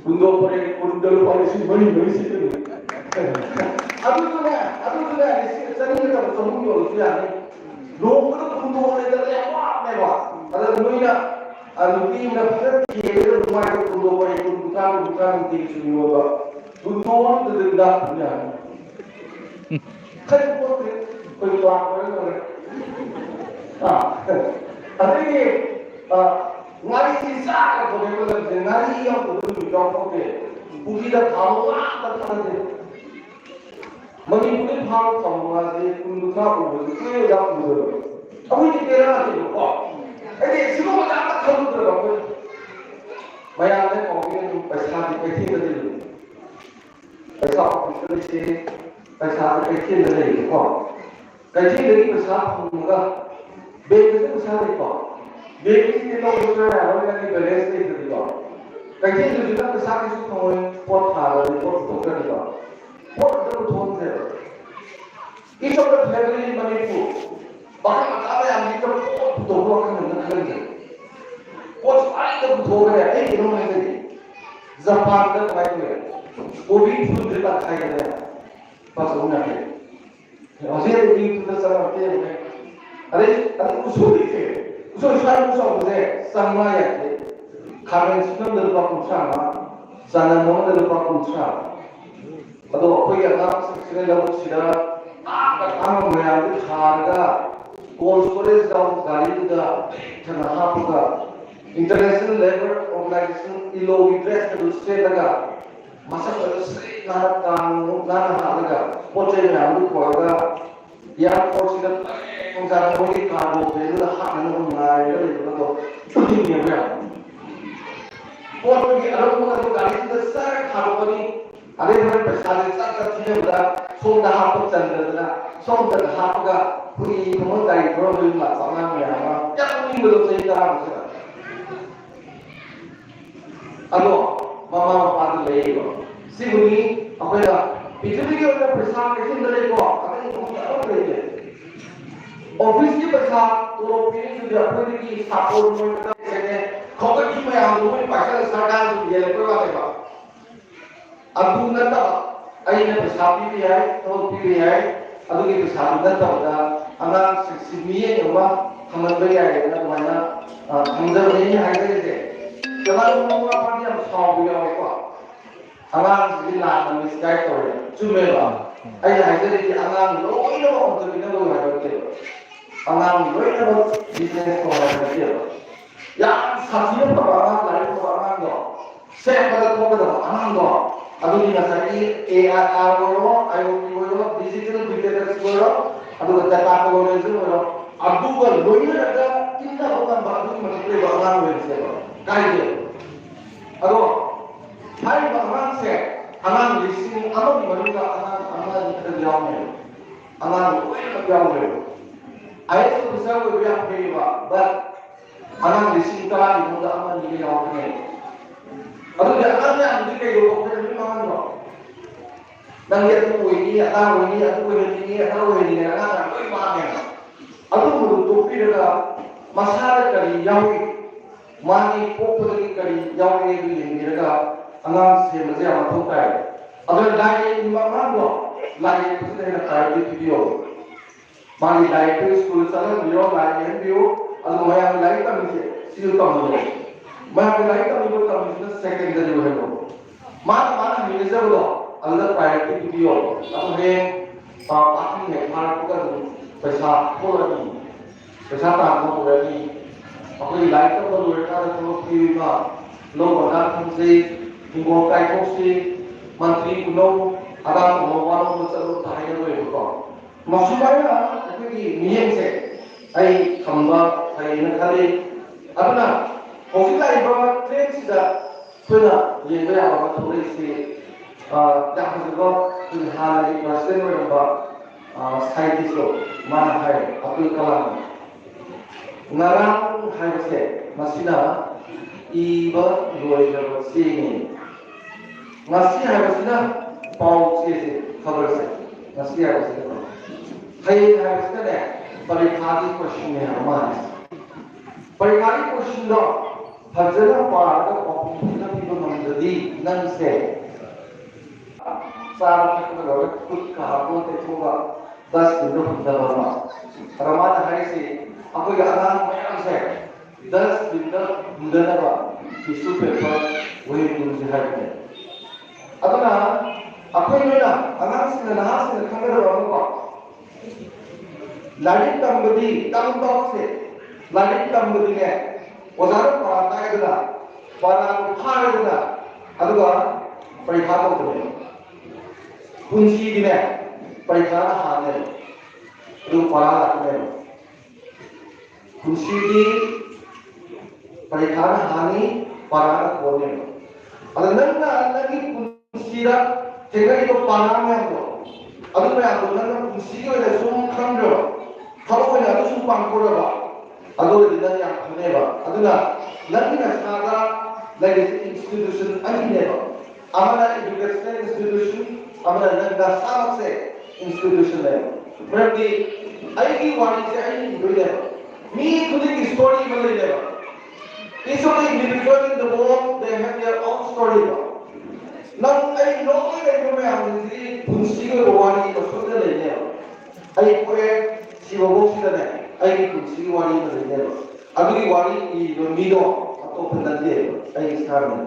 kundo pare kundo pare si bani si tu aduh tu na sering kita bertemu yo tu ya loma tu kundo lega lewa lewa ada nuina alupi na pasti kira rumah kundo pare kundo kamu bukan mungkin si yo ba kundo tu tidak punya kan koy tuan koy अरे ngari sisa ko be ko de ngari yo ko du do ko ke puji da thawa ta ta de mani puri bhav samwa de kundu ka ko de ke ya ko de abu ni tera na de ko ade simo da ta thau de ko maya ne ko ke ni paisa de ke thi de paisa ko de se paisa de ke thi de ko cái gì đấy phải sao không có bên cái gì sao đấy có bên cái gì nó cũng là nó là cái balance đấy được đó cái gì thì chúng ta phải sao cái gì thôi pot thả rồi pot tốt cái đó pot nó cũng tốt thế cái số cái family money phụ bạn mà các bạn làm gì cái pot tốt nó cái mình nó cái gì pot ai nó cũng tốt cái này cái nó là cái gì Japan đó phải cái वो भी फूल देता खाई के लिए बस होना है अजय भी तो सब आते हैं अरे उसको देखिए उसको शायद उसको मुझे संगमा याद है खाने सुनने दल पर कुछ आना जाना मोहन दल पर कुछ आना अतो कोई अगर सिर्फ लोग सीधा आका काम में आते खारगा कोल्ड स्टोरेज का गाड़ी का ठंडा होगा इंटरनेशनल लेबर ऑर्गेनाइजेशन इलो विड्रेस के दूसरे लगा मसक से नाना हालगा पोचे में आलू कोगा या पोचे का उनका कोई कारो पे तो हाथ में उन्नाय तो छुट्टी नहीं है पोचे की अलग में तो गाड़ी से सर खारो बनी अरे हमारे पैसा से सर चीजें बता सोम दा हाथ पर चल रहा था सोम दा हाथ का पूरी कमर दाई करो भी मत सामने में आना क्या नहीं बोलो सही तरह से अलो मामा पाद लेगा सिमुनी अपना पिछले के उधर प्रसाद कैसे मिलेगा अगर हम क्या करेंगे ऑफिस के प्रसाद तो फिर जो अपने की सपोर्ट में करते हैं खबर की में हम लोग पैसा सरकार को दिया कोई बात नहीं अब तू न तब आई ने प्रसाद भी है तो भी है अब ये प्रसाद न तब दा अगर सिमिये ने हुआ हम लोग आए ना तुम्हारा हम जब नहीं आए थे जब हम लोग अपनी हम सॉन्ग भी आए को अगर जिला में मिसगाइड कर रहे चुमे बा आई हाइदर की अगर लोग इन लोगों को बिना लोग हाइदर के अगर लोग बिजनेस को हाइदर के या साथी लोग बाबा लाइफ को बाबा दो से पता को अगर अभी नसाई ARR को IoT को डिजिटल बिजनेस को अभी डाटा को जो अबू को लोग लगा कितना होगा बाबू मतलब बाबा में से काहे अरो हाय भगवान से अनाम लिस्टिंग अनाम मनुष्य अनाम निकल जाओगे अनाम कोई मत जाओगे आये तो दूसरा कोई भी आप नहीं हुआ बस अनाम लिस्टिंग का निकल अनाम निकल जाओगे अगर अनाम ने अंदर के लोगों को नहीं मानो नंगे तो कोई नहीं अनाम कोई माने अगर वो तो फिर का मसाला करी जाओगे मानी पोपल की करी जाओगे भी लेंगे angang se ma ja ma thong tai adon dai ma ma bo lai ku se na kai video mari lai ku school sa na bio lai en bio adu ma yang lai ta mi se siu ta mo ma lai ta mi bo ta mi secondary ho ho ma mi ne ja bo adu priority video adu he parking ne ma ku ka paisa ko la ni paisa ta mo ko ni akoi lai ta bo lo ka to ki ma lo ba da thong se hingo kai ko se mantri kuno ada mo wa mo sa lo ta ya lo ko masubaya akoi miyeng se ai khamba ai na khali aduna hojik lai ba train sida phuna yeng ba ya ba thore se da ha go tu ha lai person ro ba scientist lo man hai Abdul Kalam ngarang hai se masina iba loi ga se ni ngasi hai masina pau se khabar se ngasi hai masina hai hai masina ne parikha ki question ne hamare parikha ki question do fajra pa ga option na bi mandadi nan se सारा को लगे खुद का हाथों से होगा 10 दिन में दबाना रमाना है से आपको आराम में से 10 दिन में दबाना टिश्यू पेपर वही मुझे है अब ना आपको ये ना आराम से ना से खंडर वालों को लाइट तंबदी तंबों से लाइट तंबदी ने वज़ार पराता है ना परात उठाए ना अदुआ परीक्षा को करें kunci di ne parikha hane ru para ne kunci di parikha hani para ko ne adan na lagi kunci ra tegai ko para me ko adu me adu na kunci ko le sum kham ro thalo ko na sum pang ko ra adu di na ya khane ba adu na lagi na saga lagi institution ani ne ba amana educational institution हमारा नंगा सामक से इंस्टीट्यूशन है बल्कि आईकी वाणी से आई जुड़ी है मी खुद की स्टोरी बन रही है each of the individuals in the world they have their own story नंग आई लोग के में हम जी पुंसी के वाणी को सुन ले ले आई कोई शिवभोग से ने आई की पुंसी वाणी बन ले अभी वाणी ये मीनो तो बंद दे आई स्थान में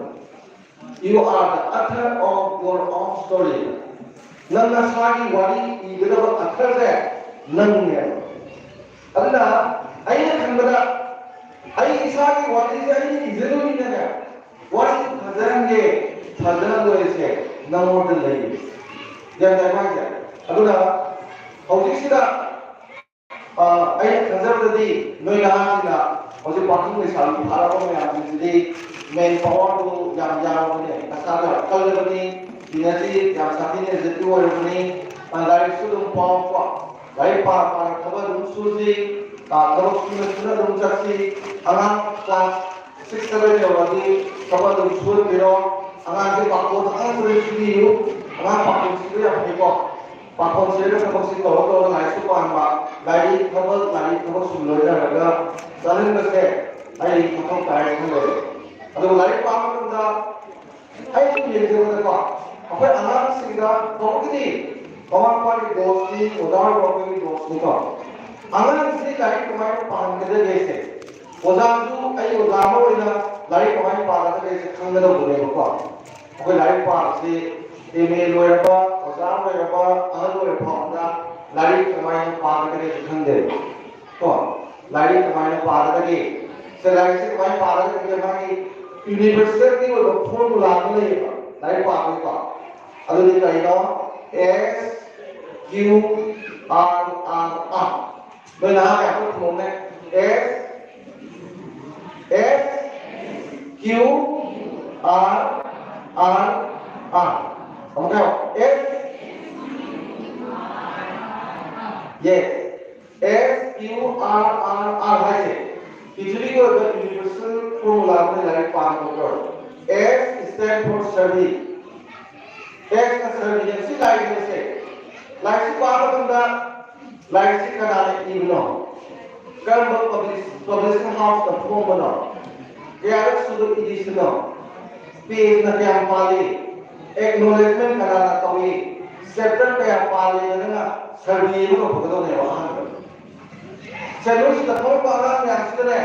you are the author of your own story nang nasagi wari igadawa akhar se nang ne aduna aina khambada ai isagi wari se ai izeruri ne wari khajange khajana loe se nang model lai ya da ma ja aduna hojik sida ai khajaradi noina sida hojik parking le sal phara ko me amdi main power to jam ne asada kalani dinasi yang sakit ni jadi orang ni dari sulung pawak dari para khabar rumsuzi kalau sudah rumsaksi anak kelas 6-7 ni lagi khabar rumsul biro anak di pakon anak bersih itu anak pakon sih yang heboh pakon sih itu pakon sih kalau lagi suka amba lagi khabar sulit ada saling bersih ayat pakon kaya tu ada lagi pakon dah ayat ini yang kita dapat अपर अनाथ सिंगा पॉकेटी कमान पारी दोस्ती उदार रोके दोस्ती का अनाथ सिंग लाइक तुम्हारे पांच के जैसे उदारू आई उदारो इधर लाइक तुम्हारे पांच के जैसे खाने तो बुरे होगा अपर लाइक पांच से एमे लोयरबा उदार लोयरबा अनल लोयरबा उदा लाइक तुम्हारे पांच के जैसे खाने तो लाइक तुम्हारे पांच के से लाइक से तुम्हारे पांच के जैसे हमारी यूनिवर्सिटी वो लोग फॉर्मूला में लेगा लाइक पांच का अदुदी कहिनो S Q R R R bên nào cái không thuộc này S Q R R R không theo S yes S Q R R R hai से पिछली को अगर यूनिवर्सल फॉर्मूला में लाइक पांच होगा S stand for study X का सर्विलेंस सी लाइक से लाइक सी बात बंदा लाइक सी का नाम इग्नो कर्म पब्लिशिंग हाउस का फॉर्म बना ये अलग सुधर एडिशन पेज ना क्या पाले एक्नॉलेजमेंट कराना तभी चैप्टर क्या पाले ना सर्वे को भुगतो ने वहाँ चलो इस तथ्यों को अगर मैं आंसर है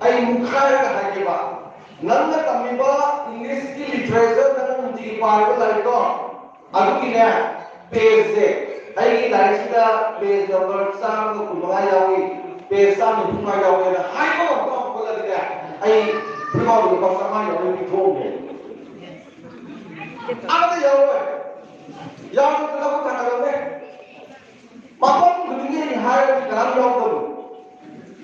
आई मुखार का है कि बात नंद तमिबा इंग्लिश की लिटरेचर नंद उनकी पार को लड़को अभी की ना पेज से आई लाइफ का पेज नंबर साम को कुमार जाओगी पेज साम में कुमार जाओगे ना हाई को लग गया आई फिर वो को समाज जाओगे ठोके apa tu jauh? Jauh tu kalau kita kalau ni, macam begini ni hari ni kalau jauh tu,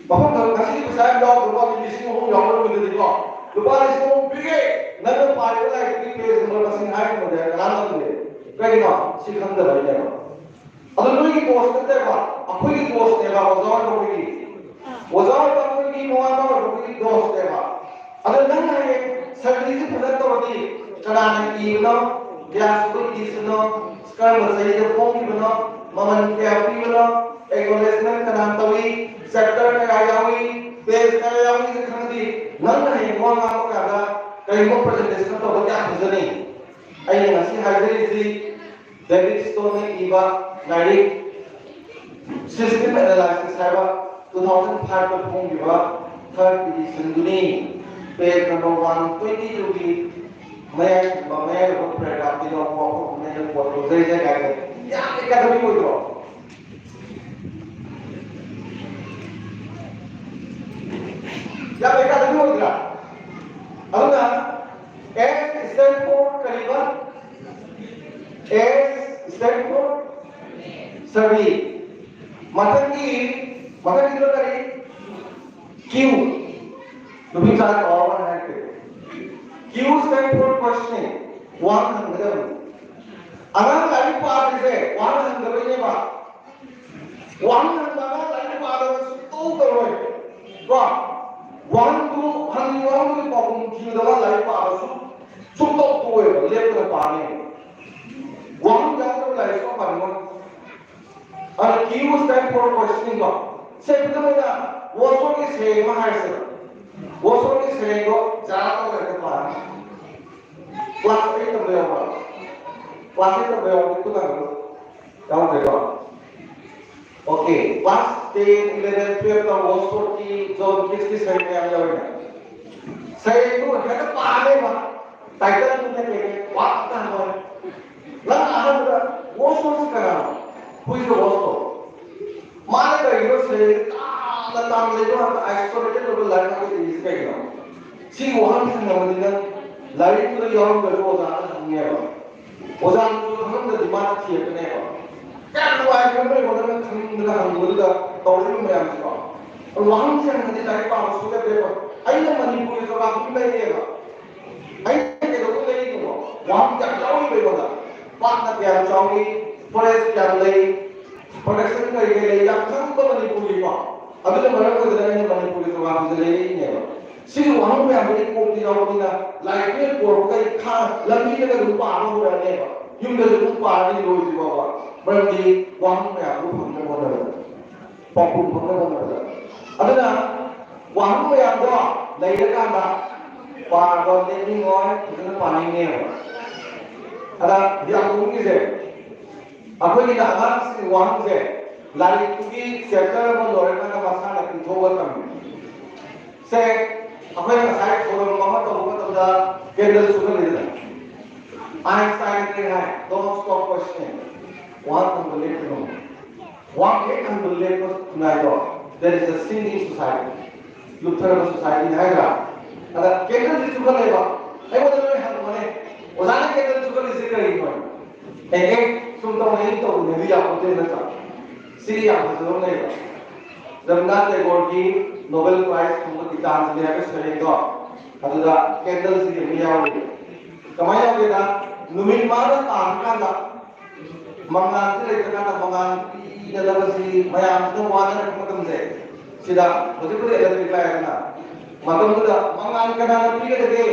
macam kalau kasih besar jauh tu, kalau di sini orang jauh tu begitu juga. Lepas di sini orang pergi, nanti pagi lagi pergi ke semua kasih hari tu dia kalau tu dia, pergi nak si kamera lagi dia. Ada tu lagi post kita apa? Aku lagi post dia apa? Wazar tu pergi, wazar tu pergi muat tu pergi post dia apa? Ada nang hari servis pada tu pergi. Karena ini gas itu isno sekarang bersama itu form itu maman kapi itu acknowledgement karena tahu sector kayawi base kayawi sekarang di mana yang mau ngaku kada kayak mau presentation itu apa yang bisa nih ayo ngasih hadir di David Stone iba dari system analysis saya 2005 form iba third edition dunia page number 120 rugi मैं को प्रेरणा दी लोगों को मैं जो बोल रहे थे क्या कहते यार क्या कभी कोई तो यार क्या कभी कोई तो अब ना S stand for करीबन S stand for सभी मतलब कितना करी Q तो भी साथ और है Q stand for questioning. 100. Agar lagi part is 100 ini pak. 100 lagi part itu terus. Wah, 1 to 100 itu pun Q dalam lagi part itu cukup tuh ya, lihat ke part ini. 1 jauh lagi so part ini. Agar Q stand for questioning pak. Saya betul betul, wasor ini saya mahal sih. Wasor ini saya itu jarang kerja part. Kelas ini terbayar, kelas ini terbayar itu kan, kamu berapa? Oke, kelas 10, 11, 12 atau wasor di zone kis saya yang jauhnya. Saya itu hanya pakai pak, title itu kayak waktu kan, lalu ada wasor sekarang, puisi wasor. Mana kayak saya, tentang itu ada isolated atau lain apa itu kayak si orang sebenarnya light तो यार मेरे को जाना नहीं है ओजान तो हम तो दिमाग ठीक नहीं है क्या हुआ है मैं बोल रहा हूं हम बोल रहा तौड़ी में हम का और वहां से हम लाइट पास हो गए पेपर आई ना मणिपुर से बात नहीं लेगा आई के लोग ले को वहां क्या जाओ ही बोला बात ना क्या चाहोगी फॉरेस्ट क्या ले प्रोडक्शन करके ले या सब तो मणिपुर का अभी तो बड़ा कोई जगह नहीं मणिपुर से बात ले ही नहीं है सिर्फ वहां पे हमें को दिया होगा लाइक में कोर का खा लंबी जगह रूपा आ रहा है नेबा यूं के रूपा आ रही रोज बाबा बंदी वहां में आपको हमने बोला पॉपुल हमने बोला अदना वहां में आपको लाइक का ना पार लेनी और इतना पानी नहीं है अदा yang mungkin je aku ini aman si wang je lari tuki sektor mau loreng kan masalah itu bukan saya apa yang saya kalau mama tahu kan ada kendal suka ni dah Einstein kata don't stop questioning one unbelief no one unbelief no there is a singing society Lutheran society है क्या अगर kendal suka लेगा ऐ वो तो हम माने उदाहरण kendal suka इसे करेंगे मैं एक सुनता हूँ नहीं तो नहीं आप होते ना था सीरिया जरूर नहीं था रविन्द्रनाथ टैगोर की नोबेल प्राइज तुमको गीतांजलि है सरेंगे अदुदा कैंडल से मियाओगे कमाया होगे ना नुमित मारा तांका ना मंगान से लेकर ना मंगान ये लगा सी मयाम तो वादन रखमतम से सीधा मुझे पूरे अलग निकला है ना मतलब मुझे मंगान करना ना पी के देखे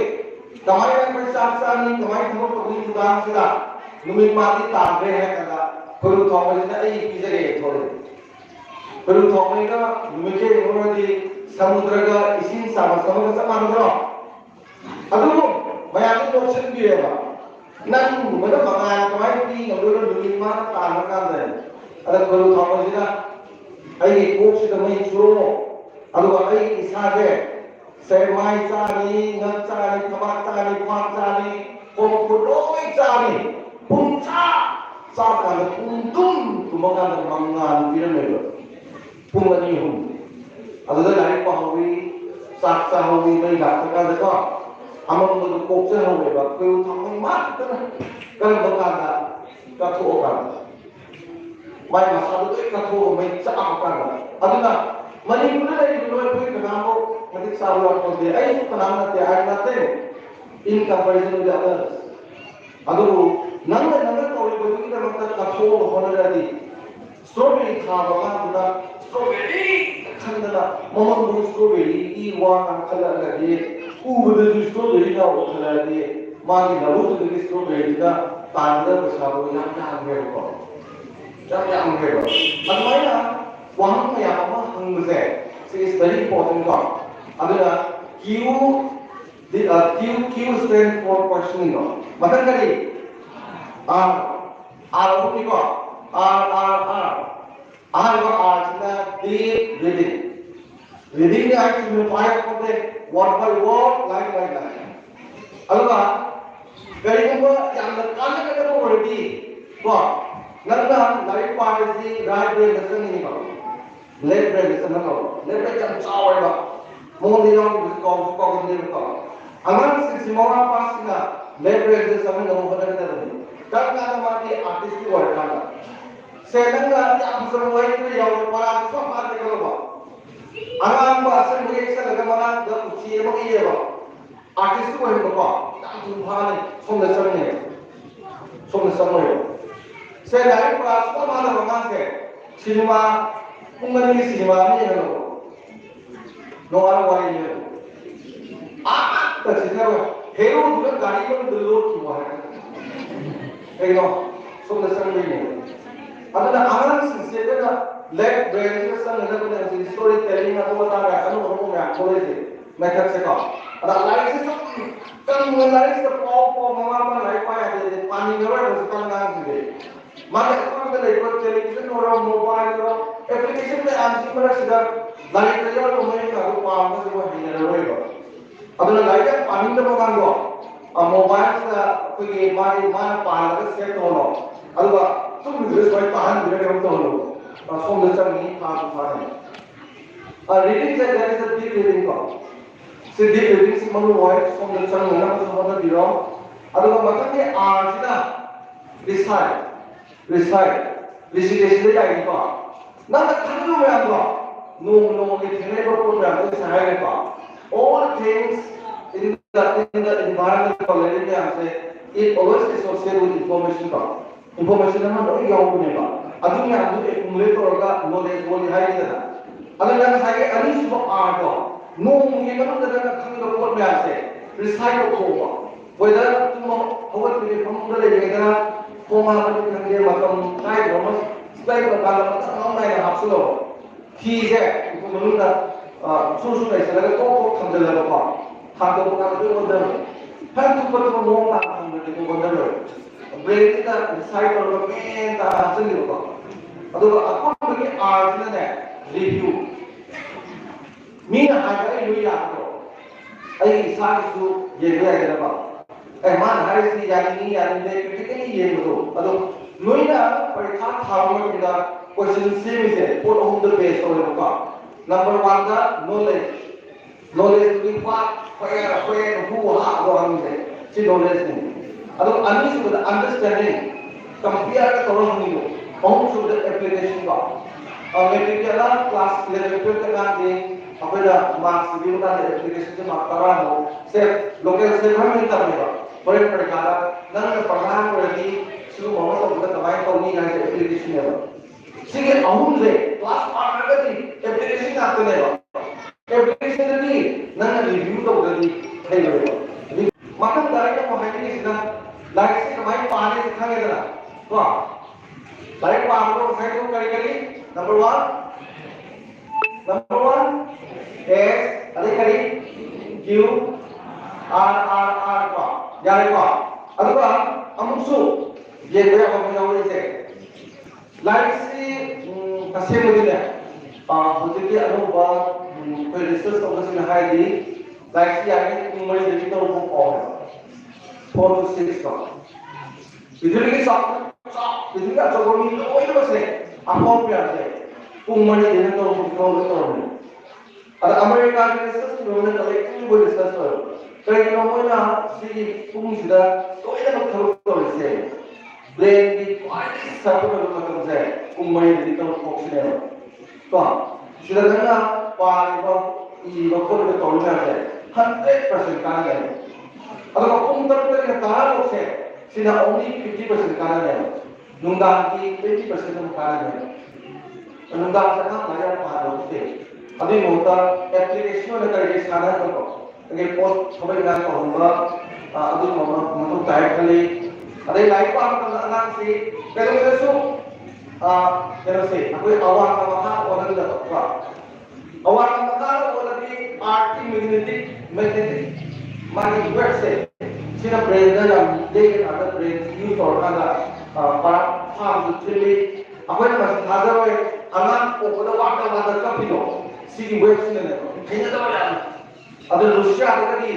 कमाई में कोई साथ नहीं कमाई तुमको पकड़ी सुधार सीधा नुमित मारी तांके हैं कदा फिर थोड़ा जितना ये पीछे गए थोड़े फिर थोड़े का मुझे उन्होंने समुद्र का इसी समुद्र से मान लो अदुलो maya tu option dia ba nan mana mangan kamai ti ngalo dunia mana tanah kan deh ada kalau tahu sih lah ai kok sih kamai suruh aduh ai isage semai cari ngat cari kamat cari kuat cari kompuloi cari punca sakan untung kumangan mangan piramid pungani hum aduh dari pahawi saksa hawi mai dak kan deh amang mo kok sa hawi ba ko thamai mat kan bakada ka thuokan mai masadu ka thuo mai sa akan aduna mani pura dai loi pui kanamo mati sawa ko de ai kanam na te ai na te in comparison with others adu nanga ko ri bogi da makta ka thuo ho na di strawberry kha ba ma duna strawberry khandana momon bu strawberry I wa kan khala la de ubudu strawberry na o khala de ma gi na ru de strawberry da tan da ba sa ro ya na nge ko ya nge ko admai na wang ya ma hang se is very important one aduna q stand for questioning no matan kali r ni ko r na deep reading ni actually fire ko de word by word line by line alwa gari ko yang na kan ka ko ready ko nanda lai pa ji right way da sang ni ko left brain is another left brain jam chawai ba mo ni yong ko ni ko aman si mora pas na left brain is samai no ko da ni kar na ma di artist ki word ka se nang la ya bu wai ni yong pa so ma de ko ba aman ba san ni sa ga ma da ku chi mo ki ba artist ko ni ko ta tu pha ni som da sang ni se lai pa so ma da ma se cinema Kungani cinema ni yang no orang wali ni, tak cinta hero tu kan gari pun dulu kiwa, no, semua sang ni. Ada orang sih ada left brain itu sang ada pun yang storytelling atau apa tak ada, anu orang boleh sih, method sekau. Ada lain sih kan mulai sih pau mama lain apa ada pani ni orang mesti kan ngang sih. Maka itu kan ikut television orang mobile orang application में आंसर पर सीधा लाइट ले जाओ तो मैं कागज पाऊँ तो वो हिलने लगेगा अब ना लाइट है पानी तो मकान को अब मोबाइल से कोई मार पाल के सेट हो लो अब वो तुम मुझे कोई पान दिले हम तो लो और सोम दर्शन नहीं पास पाने और रीडिंग से देर से डीप रीडिंग को से डीप रीडिंग से मनु वॉइस सोम दर्शन में ना तो समझ दिलो अब वो मतलब कि आज ना recitation ले जाएगी तो ना तो खाने में आऊँगा no के खाने को कौन रहा है सहाय का all things in the environment को लेने के हमसे it always associated with information का information हम लोग क्या होने का अभी मैं आपको accumulate करूँगा knowledge वो लिहाई देना अगर मैं सहाय अनी सुबह आठ को no ये मतलब जब खाने को कौन में आते recycle होगा whether तुम हवा तुझे हम ले जाएगा Koma itu kan dia macam naik rumah, sebaik kalau macam orang naik hapsu loh, kiri itu menunda susu dari sana itu kok kamdel apa, kamdel bukan itu kamdel, kan tu betul mau tak kamdel itu kamdel, brain kita decide kalau main tak hasil itu apa, aduh aku pergi artinya ni review, mina ada ini ya tu, ini sahaja tu jadi ada apa. Man hari ini jadi ini yang ini kita ini ye betul. Aduh, noina periksa thamu kita question same is put on the base oleh apa. Number one dah knowledge itu where who how orang ini si knowledge ni. Aduh, ani sudah understanding compare orang ini. Orang sudah application ka. Material lah class level kita ni apa dah marks video dah application je mark karang ho. Set local set हम नहीं करेगा. बड़े प्रकार ना प्रधान प्रति शुरू होने तो उनका दवाई को नहीं ना एप्लीकेशन है सिर्फ अहम से क्लास पार्टनर का भी एप्लीकेशन आते हैं एप्लीकेशन नहीं ना रिव्यू तो उधर ही है ये मतलब दायरे को है नहीं सीधा लाइक से दवाई पाने सिखाने का तो लाइक पाने को साइड को करी नंबर वन एस अरे करी क्यू आर का यारेको अदुगा अमुसु ये कोया हम यावरी से लाइक से कसे मुदिने हुजिके अनुबा कोई रिसर्च तौबसिन हाइदि लाइक से याके कुमरी डिजिटल बुक ऑफ 4 to 6 का बिजुली सब बिजुली का चोगोमी लोई बसे अपोप यासे कुमरी डिजिटल बुक तो ada Amerika research itu mana kalau itu boleh research tu. Kalau kita mana si pun sudah, kau ini nak tahu tahu research. Blend di kuali satu kalau macam saya, pun mana di tahu fokusnya. Tuh, sudah kena paling ini kalau kita tahu ni ada 100% kanan. Kalau pun terus kita tahu saya, sudah only 50% kanan. Nunggang di 20% kanan. Nunggang sekarang banyak pahala tu. अभी मोटा एप्लीकेशन में करके साधा करो अगर पोस्ट खबर ना कहूँगा अभी मोटा मतलब टाइप करें अरे लाइव पर हम करना से कैसे सो कैसे अभी आवाज़ का महा और अंदर का आवाज़ का महा और अभी आर्टिक मैग्नेटिक मार्ग वेब से सीधा ब्रेंडर या लेकिन अगर ब्रेंड यूज़ और अगर पर फार्म जुटली अभी मस्त थाजा हुए अनाथ को बड़ा वाटर का पिलो सिटी वेबसाइट ने कहीं तो यार अदर रूसिया अदर की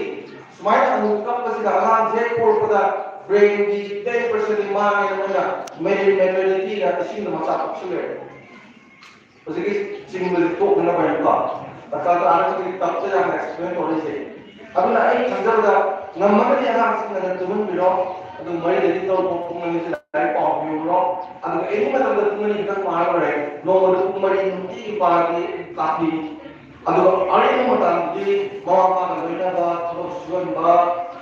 स्माइल अनुकंप का सिद्धांत जे पोल पदा ब्रेन की 10% मान में ना मेंटलिटी का किसी ने मचा पक्षले उसे की सिंग में तो बना पड़ेगा तथा तो आने की तब से हम एक्सप्लेन होने से अब ना एक संदर्भ का नंबर में यहाँ से तुम बिलो तो मरी देती तो तुम से लाइफ ऑफ यू रो अब एक मतलब तुम ने इधर मार रहे नो मतलब तुम मरी नुटी पार्टी काफी अब अरे मतलब जी मामा का लोइना बा तो सुगन बा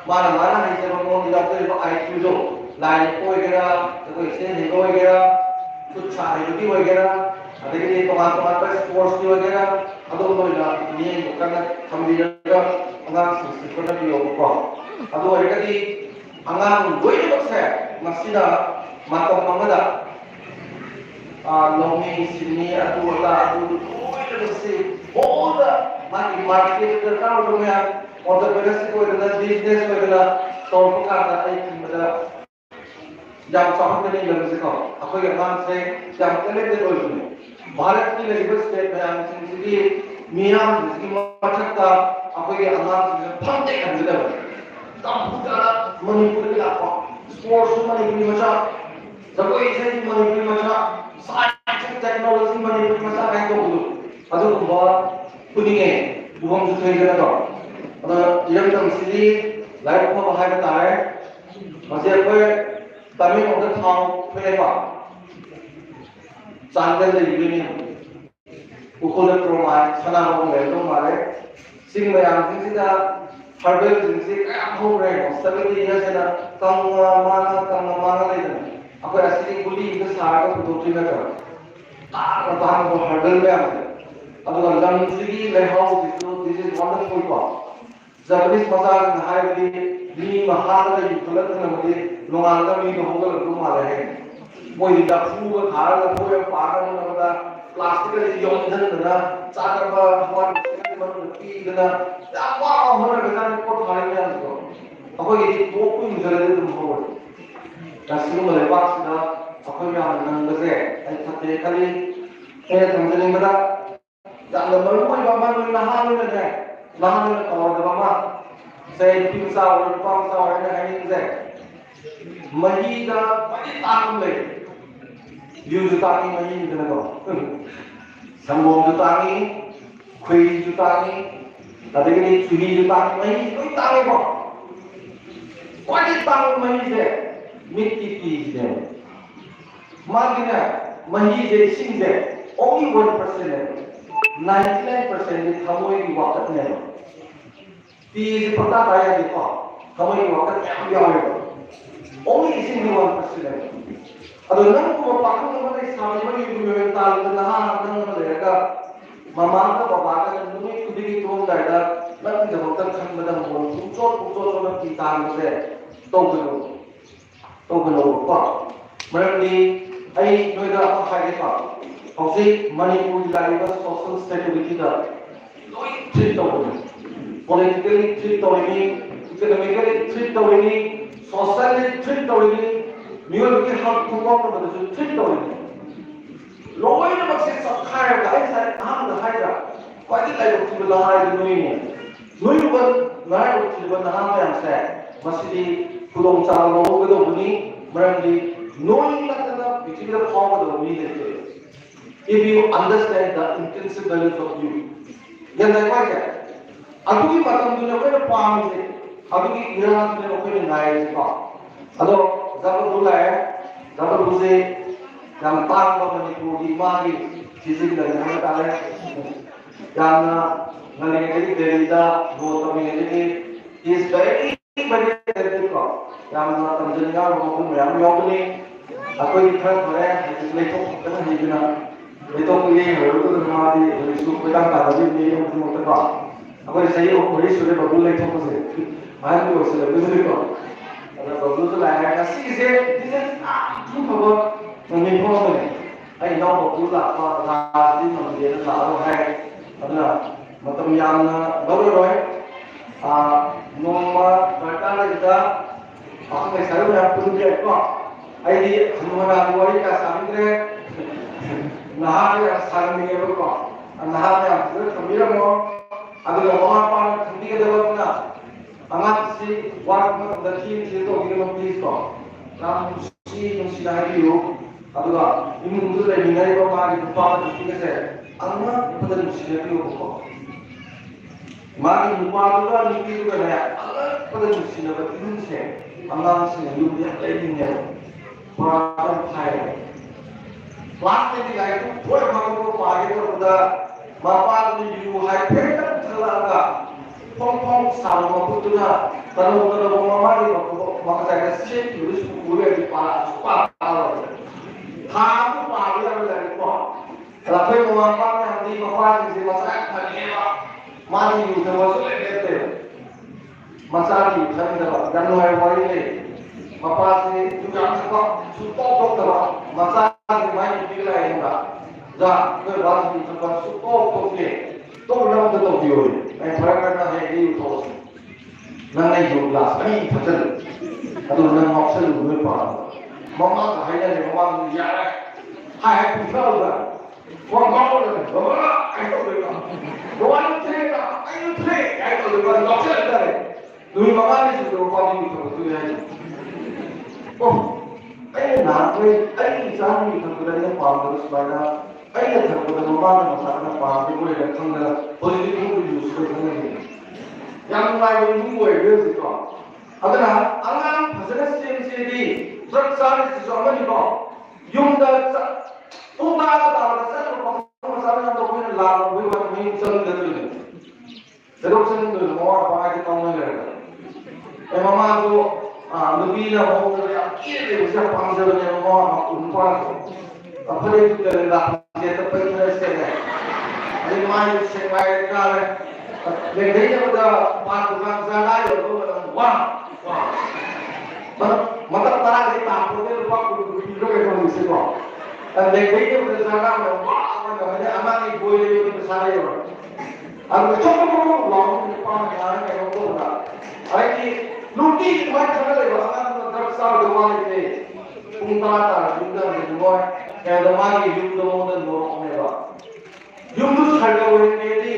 माना है जब हम डॉक्टर को आईक्यू जो लाइन वगैरह तो कोई से हिंदू वगैरह कुछ चाहे वगैरह अगर ये कमाल पर स्पोर्ट्स की वगैरह अब तो लोइना ये करना हम दिया अंगाम सिस्टम भी होगा अब वो एक अंगाम लोइना बस है मस्जिदा माता मंगदा लोमी सिनी अतुला लोइना बस all the market terkau dunia entrepreneurship ko ida business ko ida तो का आई मतलब जब साहब ने लग से कहो आपको ये काम से जब तले ते लोग भारत की लेबर स्टेट में हम सिंधी मियां जिसकी मचकता आपको ये अंगाम से फंडे कर दिया तब पूरा मणिपुर के लाखों स्पोर्ट्स मणिपुर में जब कोई ऐसे मणिपुर में साइंस टेक्नोलॉजी मणिपुर में है तो अदुगुम्बा पुनिंगे बुहम जुथैगना तो अदा इरम तमसिली लाइफ को बाहर बताए मजे पर तमिल और थाव फेलेबा चांदल ले यूनियन उकोल प्रोमाय सना हो ले तो मारे सिंग में आंसिंग सिदा हर्बल जिंसी क्या हो रहे हो सभी ये से ना कम माना ले आपको असली गुली इधर सारा को दो तीन का तार को हर्बल में आते अब लंगसिगी लेहाउ this is wonderful part Japanese massage na hai badi ni mahal la yukulat na badi longal mi no hogal tu mala hai moi da fu ga khar la fu pa ga na bada plastic la yon jan na cha ka ba hwan man ki na da wa ho na ga na ko thai ya so ako ye to ku ni jale de mo ho da siru ma le ba na ako ya na ga se ai thate kali e thang jale bada da la ma ko ba ma na ha na ne Lahan na tawag na mama sa pinsa o pangsa o na hanin sa mahida palitang le yu jutangi mahida na ko sambong jutangi khui jutangi tadikini chuli jutangi mahida koi tangi ko palitang mahida mitti ki se magina mahida sing se only 1% 99% is हमोई की वक्त नहीं है तीस पता पाया देखो हमोई की वक्त क्या हो रहा है only इसी में 1% है अगर नंग को पाकू में मतलब इस सामने में ये जो ताल में नहा नंग में लेगा मामा का बाबा का नंग में खुद की तुम डायरा नंग जब तक खन बदम हो पुचो में की ताल में से तो बनो पा मरनी आई नोइदा आप खाए देखा How's Manipur Lariba social stability that treat politically treat economically treat socially treat तौरनी मियोल की हक थोक को ट्रीट तौरनी लोइनमक से सब खायगा आई सारे आम द हाइरा क्वाइट लाइक टू ला हाइ नोइने नोइबन नाइ टू नहाम याम से मसिदी खुदों चा लोगदोबनी मरंदी knowing latana bichira form of the meaning if you understand the intrinsic values of you then like what adugi matam duna ko paam se adugi iramat duna ko nai se ko ado zabadula hai zabadu se nam tang ko ni ko di ma gi chizig la na ta le yana ngale ngi de da go to me ni is very very difficult yana tanzania ko mo yam yo ni aku ini kan boleh letok kan ni bina letok ini harus tu mati harus supaya tak ada ni yang tu mungkin tak aku ini saya harus sudah bagus letok tu sih mana tu sudah betul tak ada bagus tu lah kasi saya tu apa ni pun ni ai nak bagus lah apa rajin macam dia lah hai ada macam yang baru roy norma berkala kita aku ni saya dah pun dia kok आई हनुमाना दुआरी का सामने नहाने का सामने ये लोग नहाने का पूरे कमीरा मो अगर वहाँ पर ठंडी के दबाव ना अमात से वाक में दक्षिण से तो गिर में प्लीज को नाम सी नारी हो अगर इन मुझे ले निगाह को मार के पास दक्षिण से अन्ना पता नहीं सीने को मार के मुपाल का नीति को ना पता नहीं सीने को इन से अन्ना से यूं ये लेकिन Orang Thai, plastik ini itu boleh makan pagi itu sudah bapak di Hai Pekan terlalu pom salam aku tu lah, kalau mama di maka saya sih tulis buku di pala suka kalau, kamu pagi ada dari kau, tapi mama yang di bapak di masyarakat tadi mari itu masuk itu, masyarakat kami dapat dan mulai ini. Bapak si juga sekolah support dokter masa main di wilayah ini dah berbasis di sekolah support dokter tu belum tentu diori yang mereka nak jadi itu nanti juga ini betul atau nanti maksud dulu apa mama kaya ni mama dia hai punya lah mama ayo berikan doan cerita ayo berikan dokter dari dulu mama ni sudah kau ini tu ya oh, ayah nak ayah jangan dikatakan yang paham terus banyak. Ayah terkadang memang masalah paham itu boleh datang dari politik itu justru dengan yang lain itu boleh juga. Adakah alam hasilnya sendiri terkesan sesuatu juga. Yang dah utara utara saya masalah yang tu pun lalu buat mengincar dari terus sendiri mau apa aja kamu ni. Mama tu lebih lah mau kiri usia panggilannya mau umpan apa itu dari dah dia terpakai saya ini main sebagai kali jadi pada pasukan sana itu wah maka para kita punya lupa kudu itu yang mesti kok dan jadi pada sana wah namanya aman ibu itu besar itu aku coba lawan depan yang itu lagi Luti buat apa lagi? Orang terkesan dengan ini, pungkata, jumlah semua, yang demari jumlah modern orang mereka. Jumlah harga orang ini,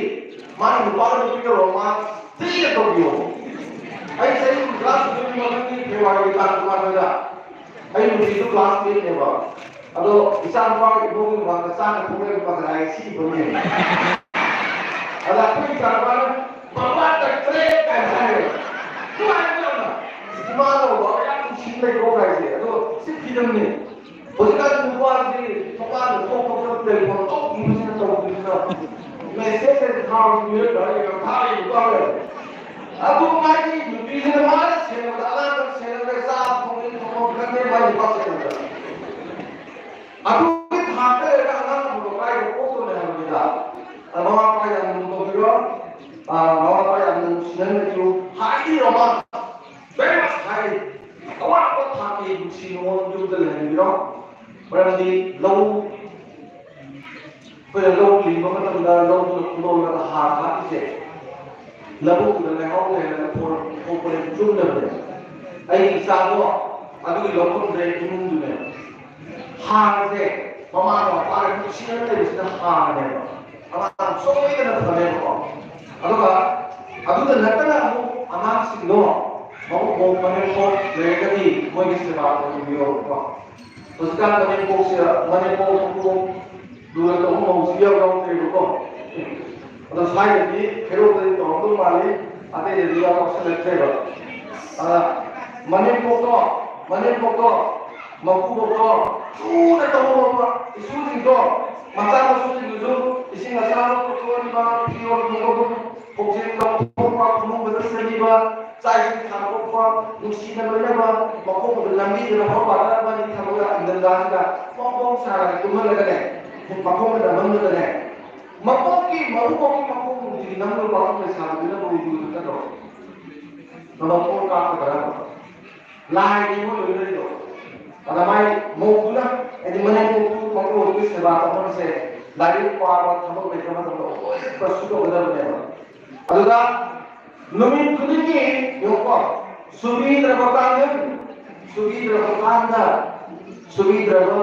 mana lupa lupa roman, tidak tahu. Ayo saya kelas ini mana ni keluar kita keluar saja. Ayo itu kelas ini apa? Atau bisa apa ibu mana sana punya pakai IC punya. Ada apa cara bapak terkait kan saya. Mana orang yang cinta kau kaji, atau si film ni, bukan buat di tempat toko telefon, toko mesti tahu bisa. Mesej harus dia dari yang thari bukan. Aku ngaji di sini mana sih? Dalam sini mereka mungkin kerja banyak pasal. Aku thari orang bukan foto ni kita. Apa yang untuk dia, apa yang senang itu, hari ramai. Very much high. Awak kau thaki buci nomor juga lagi biro. Berarti low. Pada low lima macam dah low dah hard sih. Lalu kita lewat lewat pun boleh juga ber. ai sa do adu lo ko de imung du ne ha de mama no pa ru chi na de sina ha ne ama so me na ta ne ko adu ka adu da na ta na mu ama si no mo mo mane ko le ga di mo gi se ba ko bi yo ko उसका मने को से मने को को दूर तो हम उसिया गांव से को तो साइड की फेरो तो माले आते दिया को से लगते हो मने को तो मकु को पूरा तो हो इशू दिन तो मचा को सुन जो इसी नशा को तो बा की और को पोजे को को को बदल से भी बा चाय खा को को उसी में ले बा मको बदल लंबी जो हो बा बा नि खा को अंदर दा का को सा को मन लगे ने मको में मन लगे ने मको की मको की नम लो बा में सा दिन को दू का तो मको का करा लाइ की वो ले लो अदमाई मोकुना यदि मने को मको को सेवा को से लाइ पावा थमो पे थमो तो प्रस्तुत हो जाने अदुगा नुमिन खुदिकी योको सुबीद्र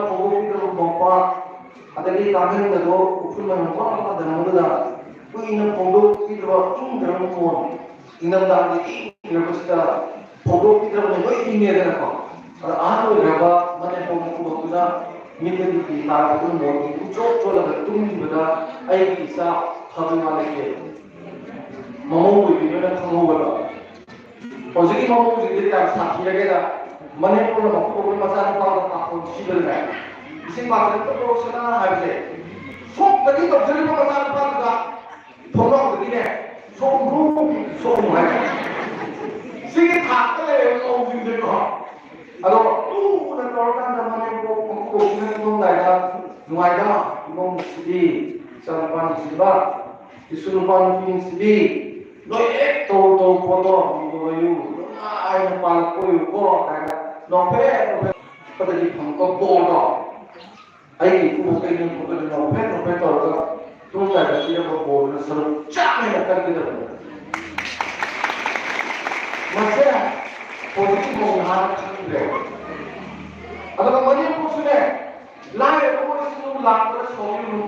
पोगोद्र मोपा अदली कागन दो उफुल मोपा दनमुदा कुइन पोगो किद्र इंद्र मोपो इनदा इनबस्ता पोगो किद्र मोपो इने दनको आनो रबा मने पोगो कुना मितन की ताकत मोगी चोट चोला तुम बदा आई इसा खबना लेके ममो बिनो खमोबा हजिकी ममो जिदि का साथी लगेगा मने को मको मसा पा का को सिबल में इसे बात तो सना हाजे सोक तकी तो जरी को मसा पा का फोनो तकी ने सोक माय सिगे थाक ले ओ बिदे को अलो तू न तोरकान मने को ने दाइदा नुआइदा मम सिदि सलपान सिबा इसुलपान pin सिदि no to foto go yu ai no pa ko yu ko ta no pe ko ta ji phang ko bo do ai ku ko ni ko no pe to ga tu ta ga ti ko bo no sar cha me na kar ke da ma se ko ti ko ha chi le ada ka mani ko sune la ye ko su la ko so yu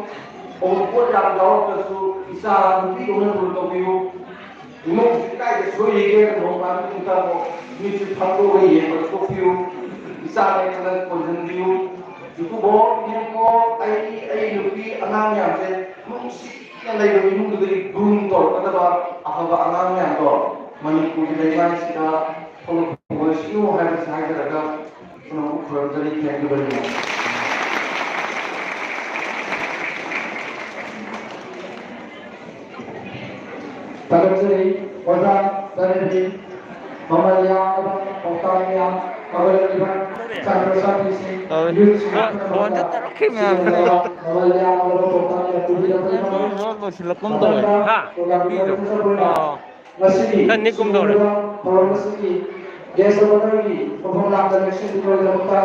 o ko ja ga o su isa ni ko na ko to yu 이놈 가이드 소리게 너만 인가고 미치 판도에 예거 소피우 이사에 그런 본능이유 이거 뭐 이거 아이 누비 아나미한테 뭉치 내가 이놈들이 둥도 그러다가 아하가 아나미한테 머니푸리 대만시가 통 보시오 하는 사이다가 그런 그런들이 되는 Tagarsari, Waza, Zanedi, Mamalia, Okania, Avalivan, Chandrasati Singh, Youth Mamalia, Masidi, Nikumdor, Masidi, Gesavani, Pumala, the Nation, Mota,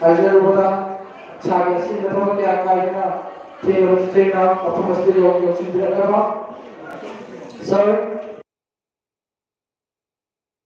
Ajaruba, Chagasi, the Romalia, Kaina, Taylor Stena, Automastic of your Sindra. Sir,